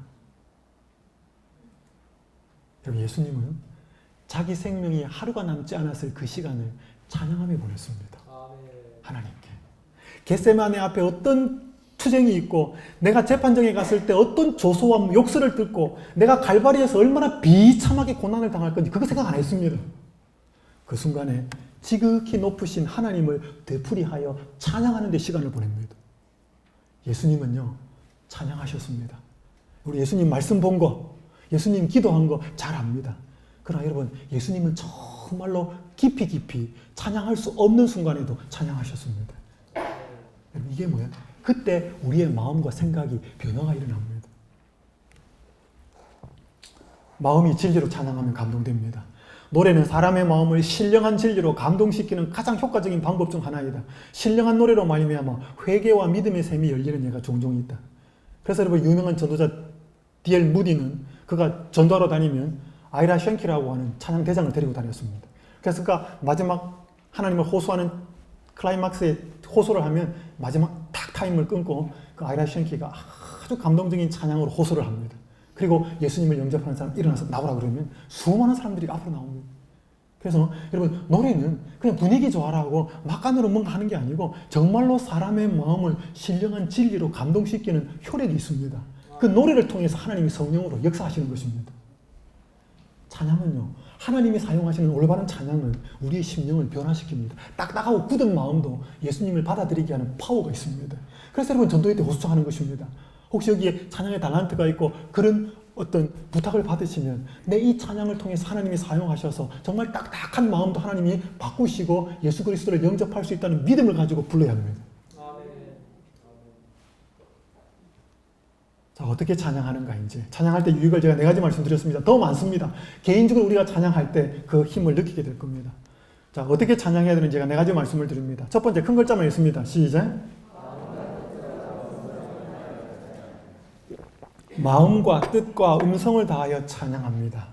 여러분, 예수님은 자기 생명이 하루가 남지 않았을 그 시간을 찬양하며 보냈습니다. 하나님께. 겟세마네 앞에 어떤 투쟁이 있고 내가 재판정에 갔을 때 어떤 조소와 욕설을 듣고 내가 갈바리에서 얼마나 비참하게 고난을 당할 건지 그거 생각 안 했습니다. 그 순간에 지극히 높으신 하나님을 되풀이하여 찬양하는 데 시간을 보냅니다. 예수님은요, 찬양하셨습니다. 우리 예수님 말씀 본 거, 예수님 기도한 거 잘 압니다. 그러나 여러분, 예수님은 정말로 깊이 찬양할 수 없는 순간에도 찬양하셨습니다. 여러분, 이게 뭐예요? 그때 우리의 마음과 생각이 변화가 일어납니다. 마음이 진리로 찬양하면 감동됩니다. 노래는 사람의 마음을 신령한 진리로 감동시키는 가장 효과적인 방법 중 하나이다. 신령한 노래로 말미암아 회개와 믿음의 샘이 열리는 예가 종종 있다. 그래서 여러분, 유명한 전도자 D.L. 무디는 그가 전도하러 다니면 아이라 쉔키라고 하는 찬양 대장을 데리고 다녔습니다. 그래서 그가 마지막 하나님을 호소하는 클라이막스에 호소를 하면 마지막 탁 타임을 끊고 그 아이라 쉔키가 아주 감동적인 찬양으로 호소를 합니다. 그리고 예수님을 영접하는 사람 일어나서 나오라 그러면 수많은 사람들이 앞으로 나옵니다. 그래서 여러분, 노래는 그냥 분위기 좋아라고 막간으로 뭔가 하는 게 아니고 정말로 사람의 마음을 신령한 진리로 감동시키는 효력이 있습니다. 그 노래를 통해서 하나님이 성령으로 역사하시는 것입니다. 찬양은요, 하나님이 사용하시는 올바른 찬양은 우리의 심령을 변화시킵니다. 딱딱하고 굳은 마음도 예수님을 받아들이게 하는 파워가 있습니다. 그래서 여러분, 전도회 때 호소하는 것입니다. 혹시 여기에 찬양의 달란트가 있고 그런 어떤 부탁을 받으시면 내 이 찬양을 통해서 하나님이 사용하셔서 정말 딱딱한 마음도 하나님이 바꾸시고 예수 그리스도를 영접할 수 있다는 믿음을 가지고 불러야 합니다. 자, 어떻게 찬양하는가 이제. 찬양할 때 유익을 제가 4가지 말씀드렸습니다. 더 많습니다. 개인적으로 우리가 찬양할 때 그 힘을 느끼게 될 겁니다. 자, 어떻게 찬양해야 되는지 제가 4가지 말씀을 드립니다. 첫 번째, 큰 글자만 읽습니다. 시작. 마음과 뜻과 음성을 다하여 찬양합니다.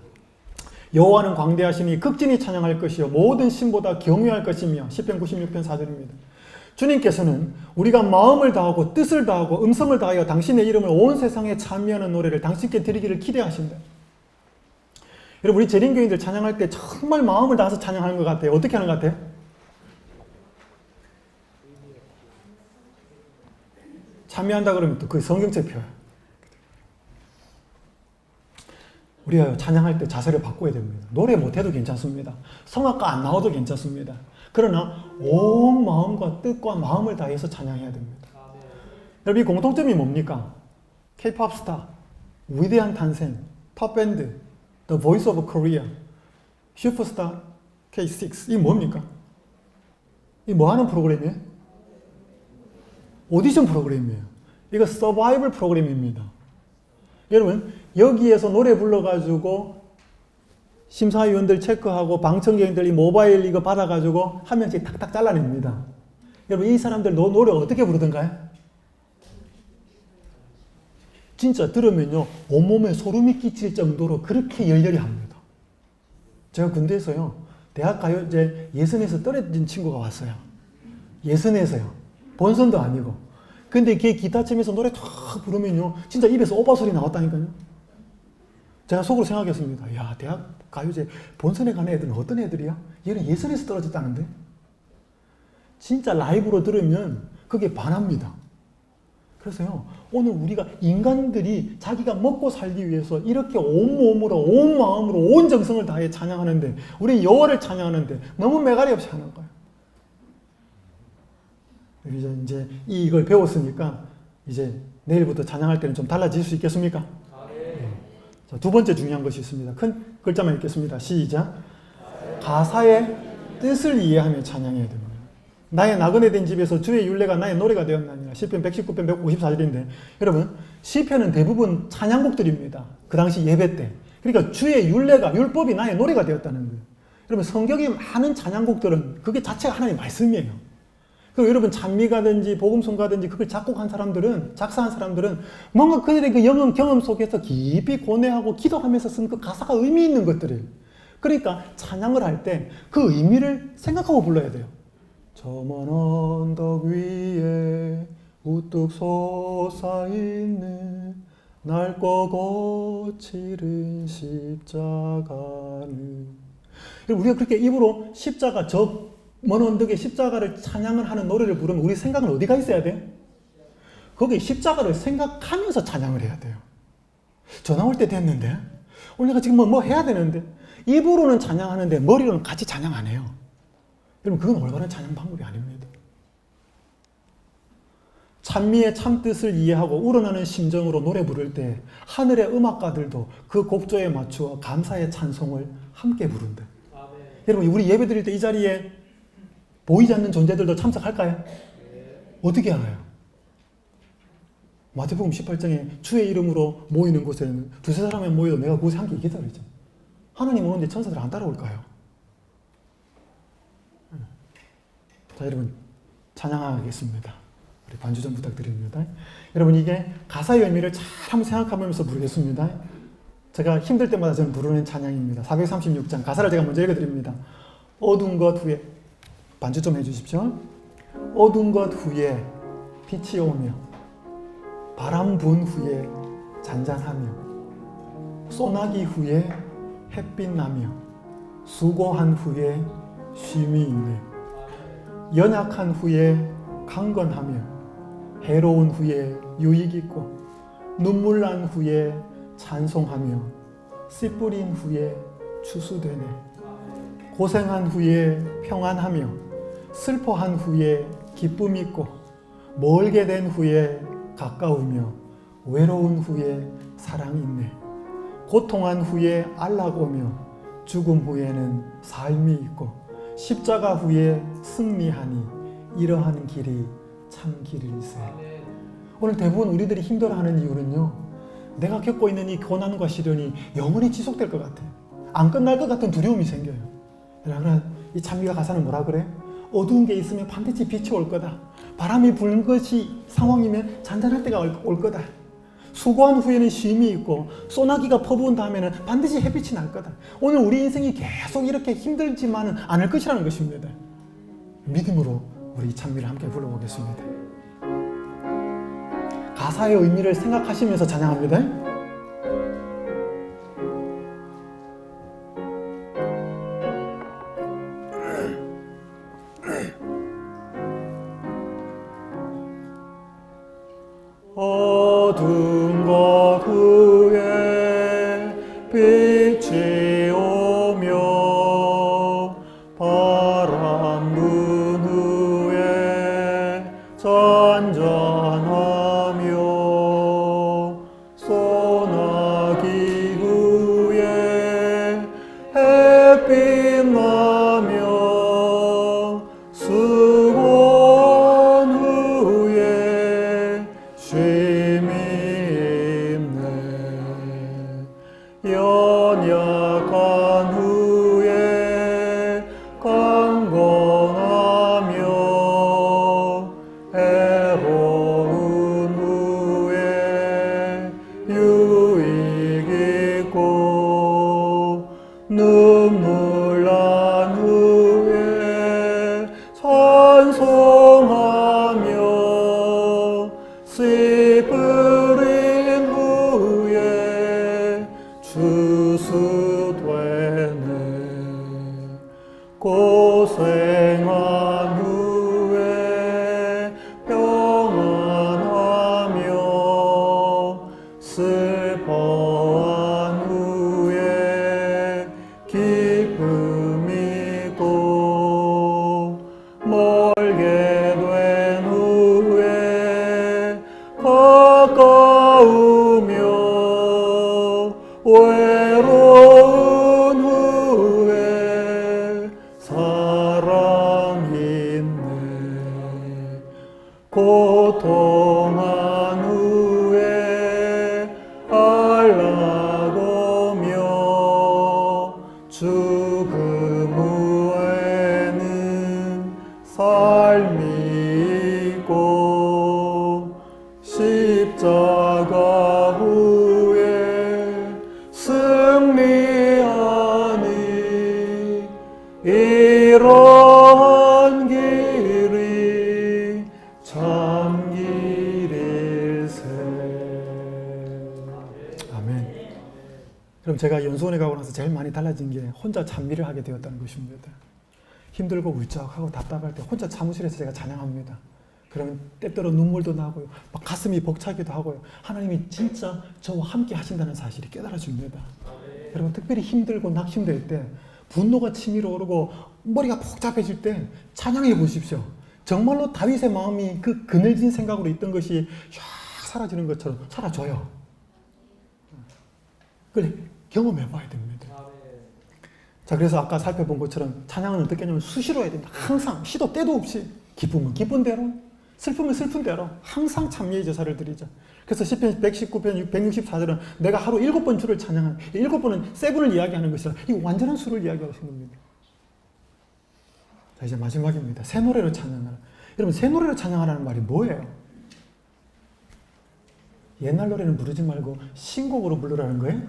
여호와는 광대하시니 극진히 찬양할 것이요 모든 신보다 경외할 것이며 시편 96편 4절입니다. 주님께서는 우리가 마음을 다하고 뜻을 다하고 음성을 다하여 당신의 이름을 온 세상에 찬미하는 노래를 당신께 드리기를 기대하신다. 여러분, 우리 재림교인들 찬양할 때 정말 마음을 다해서 찬양하는 것 같아요. 어떻게 하는 것 같아요? 찬미한다 그러면 또 그 성경책 펴요. 우리가 찬양할 때 자세를 바꿔야 됩니다. 노래 못해도 괜찮습니다. 성악가 안 나와도 괜찮습니다. 그러나 온 마음과 뜻과 마음을 다해서 찬양해야 됩니다. 여러분 이 공통점이 뭡니까? K-pop 스타, 위대한 탄생, 팝밴드, The Voice of Korea, 슈퍼스타 K6 이 뭡니까? 이 뭐 하는 프로그램이에요? 오디션 프로그램이에요. 이거 서바이벌 프로그램입니다. 여러분 여기에서 노래 불러가지고 심사위원들 체크하고 방청객들 이 모바일 이거 받아가지고 한 명씩 탁탁 잘라냅니다. 여러분 이 사람들 노래 어떻게 부르던가요? 진짜 들으면요 온몸에 소름이 끼칠 정도로 그렇게 열렬히 합니다. 제가 군대에서요 대학가요제 예선에서 떨어진 친구가 왔어요. 예선에서요. 본선도 아니고. 근데 걔 기타 치면서 노래 탁 부르면요 진짜 입에서 오빠 소리 나왔다니까요. 제가 속으로 생각했습니다. 야 대학 가요제 본선에 가는 애들은 어떤 애들이야? 얘는 예선에서 떨어졌다는데? 진짜 라이브로 들으면 그게 반합니다. 그래서요 오늘 우리가 인간들이 자기가 먹고 살기 위해서 이렇게 온몸으로 온 마음으로 온 정성을 다해 찬양하는데 우리 여호와를 찬양하는데 너무 매가리 없이 하는 거예요. 이제 이걸 배웠으니까 이제 내일부터 찬양할 때는 좀 달라질 수 있겠습니까? 자, 두 번째 중요한 것이 있습니다. 큰 글자만 읽겠습니다. 시작. 가사의 뜻을 이해하며 찬양해야 됩니다. 나의 나그네 된 집에서 주의 율례가 나의 노래가 되었나니라. 시편 119편 154절인데 여러분 시편은 대부분 찬양곡들입니다. 그 당시 예배 때. 그러니까 주의 율례가 율법이 나의 노래가 되었다는 거예요. 여러분 성경에 많은 찬양곡들은 그게 자체가 하나님의 말씀이에요. 그리고 여러분 찬미가든지 복음송가든지 그걸 작곡한 사람들은 작사한 사람들은 뭔가 그들의 그 영혼 경험 속에서 깊이 고뇌하고 기도하면서 쓴 그 가사가 의미 있는 것들을 그러니까 찬양을 할 때 그 의미를 생각하고 불러야 돼요. 저 먼 언덕 위에 우뚝 솟아있는 낡고 거칠은 십자가는 우리가 그렇게 입으로 십자가 저 먼 언덕에 십자가를 찬양을 하는 노래를 부르면 우리 생각은 어디가 있어야 돼요? 거기 십자가를 생각하면서 찬양을 해야 돼요. 전화 올 때 됐는데 오늘 내가 지금 뭐 해야 되는데 입으로는 찬양하는데 머리로는 같이 찬양 안 해요. 여러분 그건 올바른 찬양 방법이 아닙니다. 찬미의 참뜻을 이해하고 우러나는 심정으로 노래 부를 때 하늘의 음악가들도 그 곡조에 맞추어 감사의 찬송을 함께 부른다. 여러분 우리 예배 드릴 때 이 자리에 보이지 않는 존재들도 참석할까요? 어떻게 알아요? 마태복음 18장에 주의 이름으로 모이는 곳에는 두세 사람이 모여도 내가 그곳에 함께 있겠다 그랬죠. 하나님 오는데 천사들 안 따라올까요? 자 여러분 찬양하겠습니다. 우리 반주 좀 부탁드립니다. 여러분 이게 가사의 의미를 잘 한번 생각하면서 부르겠습니다. 제가 힘들 때마다 저는 부르는 찬양입니다. 436장 가사를 제가 먼저 읽어드립니다. 어두운 것 후에 반주 좀 해주십시오. 어두운 것 후에 빛이 오며 바람 분 후에 잔잔하며 소나기 후에 햇빛 나며 수고한 후에 쉼이 있네. 연약한 후에 강건하며 해로운 후에 유익 있고 눈물 난 후에 찬송하며 씨 뿌린 후에 추수되네. 고생한 후에 평안하며 슬퍼한 후에 기쁨 있고 멀게 된 후에 가까우며 외로운 후에 사랑이 있네. 고통한 후에 안락 오며 죽음 후에는 삶이 있고 십자가 후에 승리하니 이러한 길이 참 길일세. 오늘 대부분 우리들이 힘들어하는 이유는요 내가 겪고 있는 이 고난과 시련이 영원히 지속될 것 같아요. 안 끝날 것 같은 두려움이 생겨요. 그러나 이 찬미가 가사는 뭐라 그래? 어두운 게 있으면 반드시 빛이 올 거다. 바람이 부는 것이 상황이면 잔잔할 때가 올 거다. 수고한 후에는 쉼이 있고 소나기가 퍼부은 다음에는 반드시 햇빛이 날 거다. 오늘 우리 인생이 계속 이렇게 힘들지만은 않을 것이라는 것입니다. 믿음으로 우리 이 찬미를 함께 불러보겠습니다. 가사의 의미를 생각하시면서 찬양합니다. 어두운 곳 후에 빛 안전하며 소나기 후에 햇빛 나며 수고한 후에 쉼이 있네. 연약한 후에 강건하며 애로운 후에 유익 있고 눈물 난 후에 찬송하며 씨 뿌린 후에 추수되네. 고생한 후에 평안하며 슬퍼한 후에 기쁨이고 멀게 된 후에 가까우며 외로운 후에 사랑이 있네. 고통한 후에 안락오며 죽음 후에는 삶이 있고 십자가 후에 승리하니 이러한 길이 참 길일세. 아멘. 그럼 제가 연수원에 가고 나서 제일 많이 달라진 게 혼자 찬미를 하게 되었다는 것입니다. 힘들고 울적하고 답답할 때 혼자 사무실에서 제가 찬양합니다. 그러면 때때로 눈물도 나고요. 막 가슴이 벅차기도 하고요. 하나님이 진짜 저와 함께 하신다는 사실이 깨달아집니다. 여러분 특별히 힘들고 낙심될 때 분노가 치밀어 오르고 머리가 복잡해질 때 찬양해 보십시오. 정말로 다윗의 마음이 그 그늘진 생각으로 있던 것이 샥 사라지는 것처럼 사라져요. 그래 경험해 봐야 됩니다. 자, 그래서 아까 살펴본 것처럼 찬양은 어떻게 하냐면 수시로 해야 됩니다. 항상 시도 때도 없이 기쁨은 기쁜 대로, 슬픔은 슬픈 대로 항상 찬미의 제사를 드리자. 그래서 시편 119편 164절은 내가 하루 7번 주를 찬양하는, 7번은 세븐을 이야기하는 것이라 이 완전한 수를 이야기하시는 겁니다. 자, 이제 마지막입니다. 새 노래로 찬양하라. 여러분 새 노래로 찬양하라는 말이 뭐예요? 옛날 노래는 부르지 말고 신곡으로 부르라는 거예요?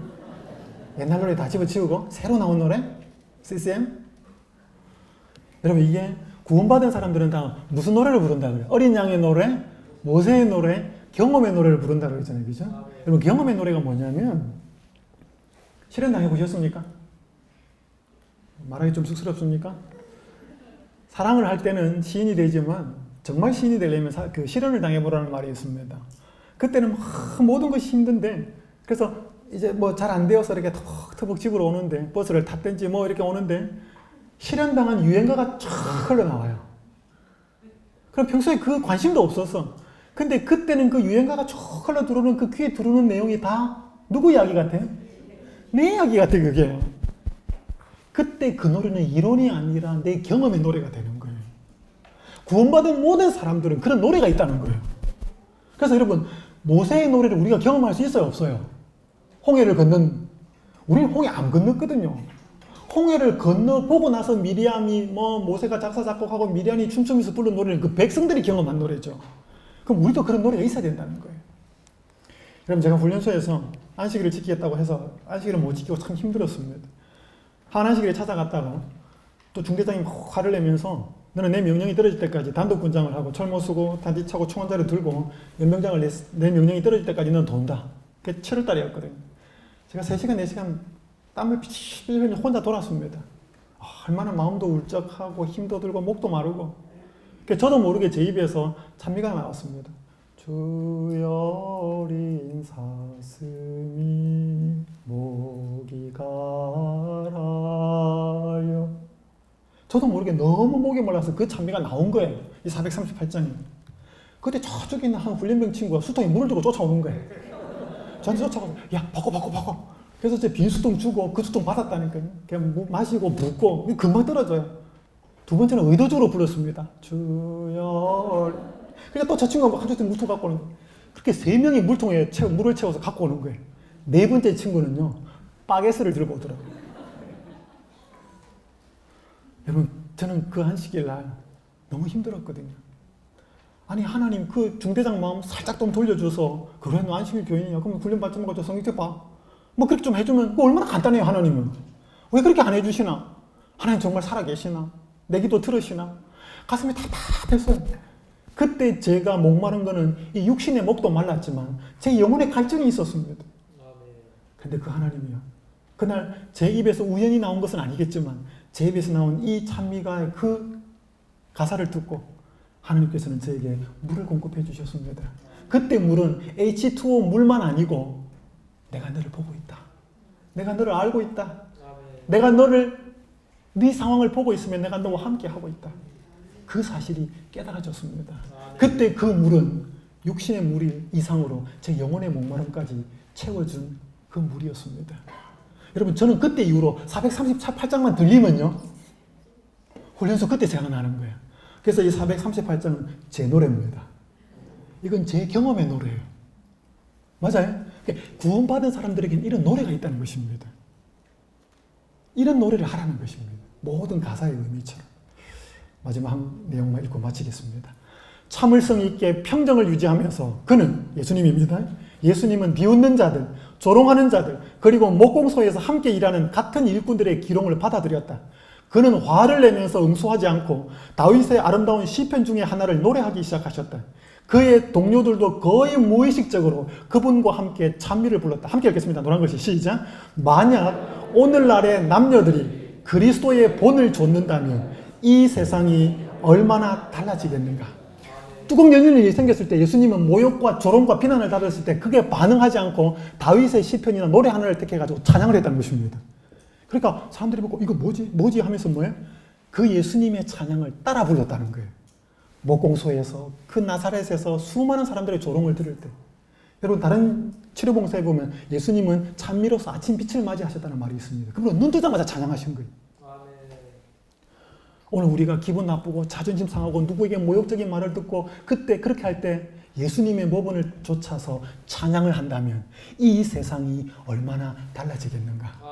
옛날 노래 다 집어치우고 새로 나온 노래? CCM? 여러분 이게 구원받은 사람들은 다 무슨 노래를 부른다 그래요? 어린 양의 노래, 모세의 노래, 경험의 노래를 부른다 그러잖아요. 그죠? 여러분 경험의 노래가 뭐냐면 실현 당해 보셨습니까? 말하기 좀 쑥스럽습니까? 사랑을 할 때는 시인이 되지만 정말 시인이 되려면 그 실현을 당해보라는 말이 있습니다. 그때는 모든 것이 힘든데 그래서 이제 뭐 잘 안 되어서 이렇게 터벅터벅 집으로 오는데 버스를 탔든지 뭐 이렇게 오는데 실현당한 유행가가 쫙 흘러나와요. 그럼 평소에 그 관심도 없었어. 근데 그때는 그 유행가가 쭉 흘러 들어오는 그 귀에 들어오는 내용이 다 누구 이야기 같아요? 내 이야기 같아 그게. 그때 그 노래는 이론이 아니라 내 경험의 노래가 되는 거예요. 구원받은 모든 사람들은 그런 노래가 있다는 거예요. 그래서 여러분 모세의 노래를 우리가 경험할 수 있어요? 없어요? 홍해를 건넌, 우리는 홍해 안 건넜거든요. 홍해를 건너보고 나서 미리암이 모세가 작사 작곡하고 미리암이 춤추면서 부른 노래는 그 백성들이 경험한 노래죠. 그럼 우리도 그런 노래가 있어야 된다는 거예요. 여러분 제가 훈련소에서 안식일을 지키겠다고 해서 안식일을 못 지키고 참 힘들었습니다. 한 안식일에 찾아갔다가 또 중대장이 화를 내면서 너는 내 명령이 떨어질 때까지 단독군장을 하고 철모 쓰고 단지차고 총원자를 들고 연병장을 내 명령이 떨어질 때까지 너는 돈다. 그게 7월달이었거든요. 제가 3시간, 4시간 땀을 피치피치 흘리며 혼자 돌았습니다. 얼마나 마음도 울적하고 힘도 들고 목도 마르고. 저도 모르게 제 입에서 찬미가 나왔습니다. 주여 어린 사슴이 목이 가라요. 저도 모르게 너무 목이 말라서 그 찬미가 나온 거예요. 이 438장이. 그때 저쪽에 있는 한 훈련병 친구가 수통에 물을 들고 쫓아오는 거예요. 저한테 쫓아가서 야 바꿔. 그래서 제 빈 수통 주고 그 수통 받았다니까요. 그냥 마시고 붓고 금방 떨어져요. 두 번째는 의도적으로 불렀습니다. 주여. 그러니까 또 저 친구가 한쪽에 물통 갖고 오는 거예요. 그렇게 3명이 물통에 물을 채워서 갖고 오는 거예요. 4번째 친구는요, 바게스를 들고 오더라고요. 여러분, 저는 그 안식일 날 너무 힘들었거든요. 아니, 하나님 그 중대장 마음 살짝 좀 돌려줘서, 그래, 너 안식일 교인이냐? 그럼 훈련 받지 말고 저 성경책 봐. 뭐 그렇게 좀 해주면 얼마나 간단해요, 하나님은. 왜 그렇게 안 해주시나? 하나님 정말 살아계시나? 내 기도 들으시나? 가슴이 답답했어요. 그때 제가 목마른 거는 이 육신의 목도 말랐지만 제 영혼의 갈증이 있었습니다. 근데 그 하나님이요. 그날 제 입에서 우연히 나온 것은 아니겠지만 제 입에서 나온 이 찬미가의 그 가사를 듣고 하나님께서는 저에게 물을 공급해 주셨습니다. 그때 물은 H2O 물만 아니고 내가 너를 보고 있다. 내가 너를 알고 있다. 내가 네 상황을 보고 있으면 내가 너와 함께 하고 있다. 그 사실이 깨달아졌습니다. 그때 그 물은 육신의 물 이상으로 제 영혼의 목마름까지 채워준 그 물이었습니다. 여러분, 저는 그때 이후로 438장만 들리면요, 훈련소 그때 생각나는 거예요. 그래서 이 438장은 제 노래입니다. 이건 제 경험의 노래예요. 맞아요? 구원받은 사람들에게는 이런 노래가 있다는 것입니다. 이런 노래를 하라는 것입니다. 모든 가사의 의미처럼. 마지막 한 내용만 읽고 마치겠습니다. 참을성 있게 평정을 유지하면서 그는, 예수님입니다. 예수님은 비웃는 자들, 조롱하는 자들, 그리고 목공소에서 함께 일하는 같은 일꾼들의 기롱을 받아들였다. 그는 화를 내면서 응수하지 않고 다윗의 아름다운 시편 중에 하나를 노래하기 시작하셨다. 그의 동료들도 거의 무의식적으로 그분과 함께 찬미를 불렀다. 함께 읽겠습니다. 노란 글씨 시작. 만약 오늘날의 남녀들이 그리스도의 본을 좇는다면 이 세상이 얼마나 달라지겠는가. 뚜껑 열리는 일이 생겼을 때 예수님은 모욕과 조롱과 비난을 받았을 때 그게 반응하지 않고 다윗의 시편이나 노래 하나를 택해가지고 찬양을 했다는 것입니다. 그러니까 사람들이 보고 이거 뭐지 하면서 뭐예요? 그 예수님의 찬양을 따라 불렀다는 거예요. 목공소에서 그 나사렛에서 수많은 사람들의 조롱을 들을 때, 여러분 다른 치료봉사에 보면 예수님은 찬미로서 아침 빛을 맞이하셨다는 말이 있습니다. 그러면 눈 뜨자마자 찬양하신 거예요. 오늘 우리가 기분 나쁘고 자존심 상하고 누구에게 모욕적인 말을 듣고 그때 그렇게 할 때 예수님의 모본을 좇아서 찬양을 한다면 이 세상이 얼마나 달라지겠는가.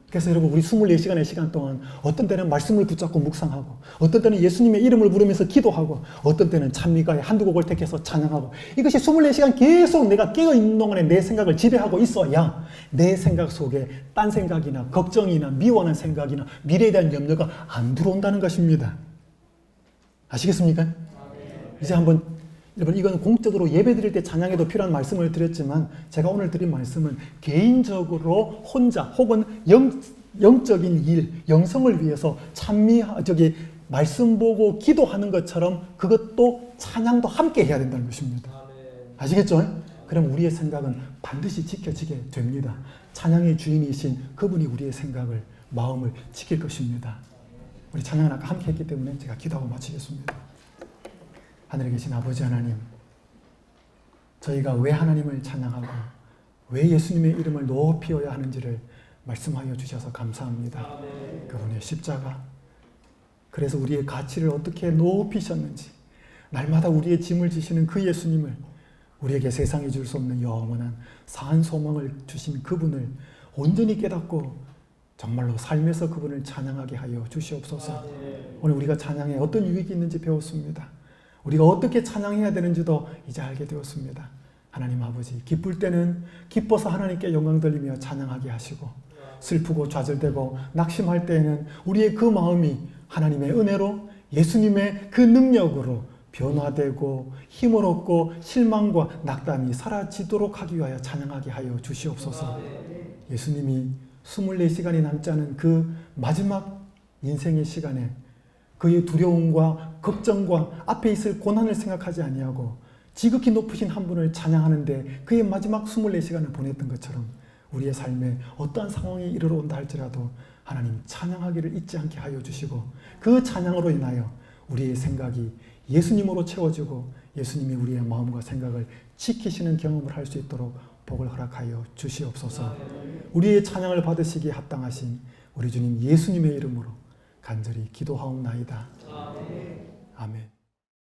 그래서 여러분, 우리 24시간의 시간 동안 어떤 때는 말씀을 붙잡고 묵상하고, 어떤 때는 예수님의 이름을 부르면서 기도하고, 어떤 때는 찬미가의 한두 곡을 택해서 찬양하고, 이것이 24시간 계속 내가 깨어있는 동안에 내 생각을 지배하고 있어야 내 생각 속에 딴 생각이나 걱정이나 미워하는 생각이나 미래에 대한 염려가 안 들어온다는 것입니다. 아시겠습니까? 이제 한번, 여러분, 이건 공적으로 예배 드릴 때 찬양에도 필요한 말씀을 드렸지만 제가 오늘 드린 말씀은 개인적으로 혼자 혹은 영적인 일, 영성을 위해서 말씀 보고 기도하는 것처럼 그것도 찬양도 함께 해야 된다는 것입니다. 아시겠죠? 그럼 우리의 생각은 반드시 지켜지게 됩니다. 찬양의 주인이신 그분이 우리의 생각을, 마음을 지킬 것입니다. 우리 찬양을 아까 함께 했기 때문에 제가 기도하고 마치겠습니다. 하늘에 계신 아버지 하나님, 저희가 왜 하나님을 찬양하고 왜 예수님의 이름을 높이어야 하는지를 말씀하여 주셔서 감사합니다. 그분의 십자가, 그래서 우리의 가치를 어떻게 높이셨는지, 날마다 우리의 짐을 지시는 그 예수님을, 우리에게 세상이 줄 수 없는 영원한 산 소망을 주신 그분을 온전히 깨닫고 정말로 삶에서 그분을 찬양하게 하여 주시옵소서. 오늘 우리가 찬양에 어떤 유익이 있는지 배웠습니다. 우리가 어떻게 찬양해야 되는지도 이제 알게 되었습니다. 하나님 아버지, 기쁠 때는 기뻐서 하나님께 영광 돌리며 찬양하게 하시고, 슬프고 좌절되고 낙심할 때에는 우리의 그 마음이 하나님의 은혜로, 예수님의 그 능력으로 변화되고 힘을 얻고 실망과 낙담이 사라지도록 하기 위하여 찬양하게 하여 주시옵소서. 예수님이 24시간이 남지 않은 그 마지막 인생의 시간에 그의 두려움과 걱정과 앞에 있을 고난을 생각하지 아니하고 지극히 높으신 한 분을 찬양하는데 그의 마지막 24시간을 보냈던 것처럼 우리의 삶에 어떠한 상황이 이르러 온다 할지라도 하나님 찬양하기를 잊지 않게 하여 주시고, 그 찬양으로 인하여 우리의 생각이 예수님으로 채워지고 예수님이 우리의 마음과 생각을 지키시는 경험을 할 수 있도록 복을 허락하여 주시옵소서. 우리의 찬양을 받으시기에 합당하신 우리 주님 예수님의 이름으로 간절히 기도하옵나이다.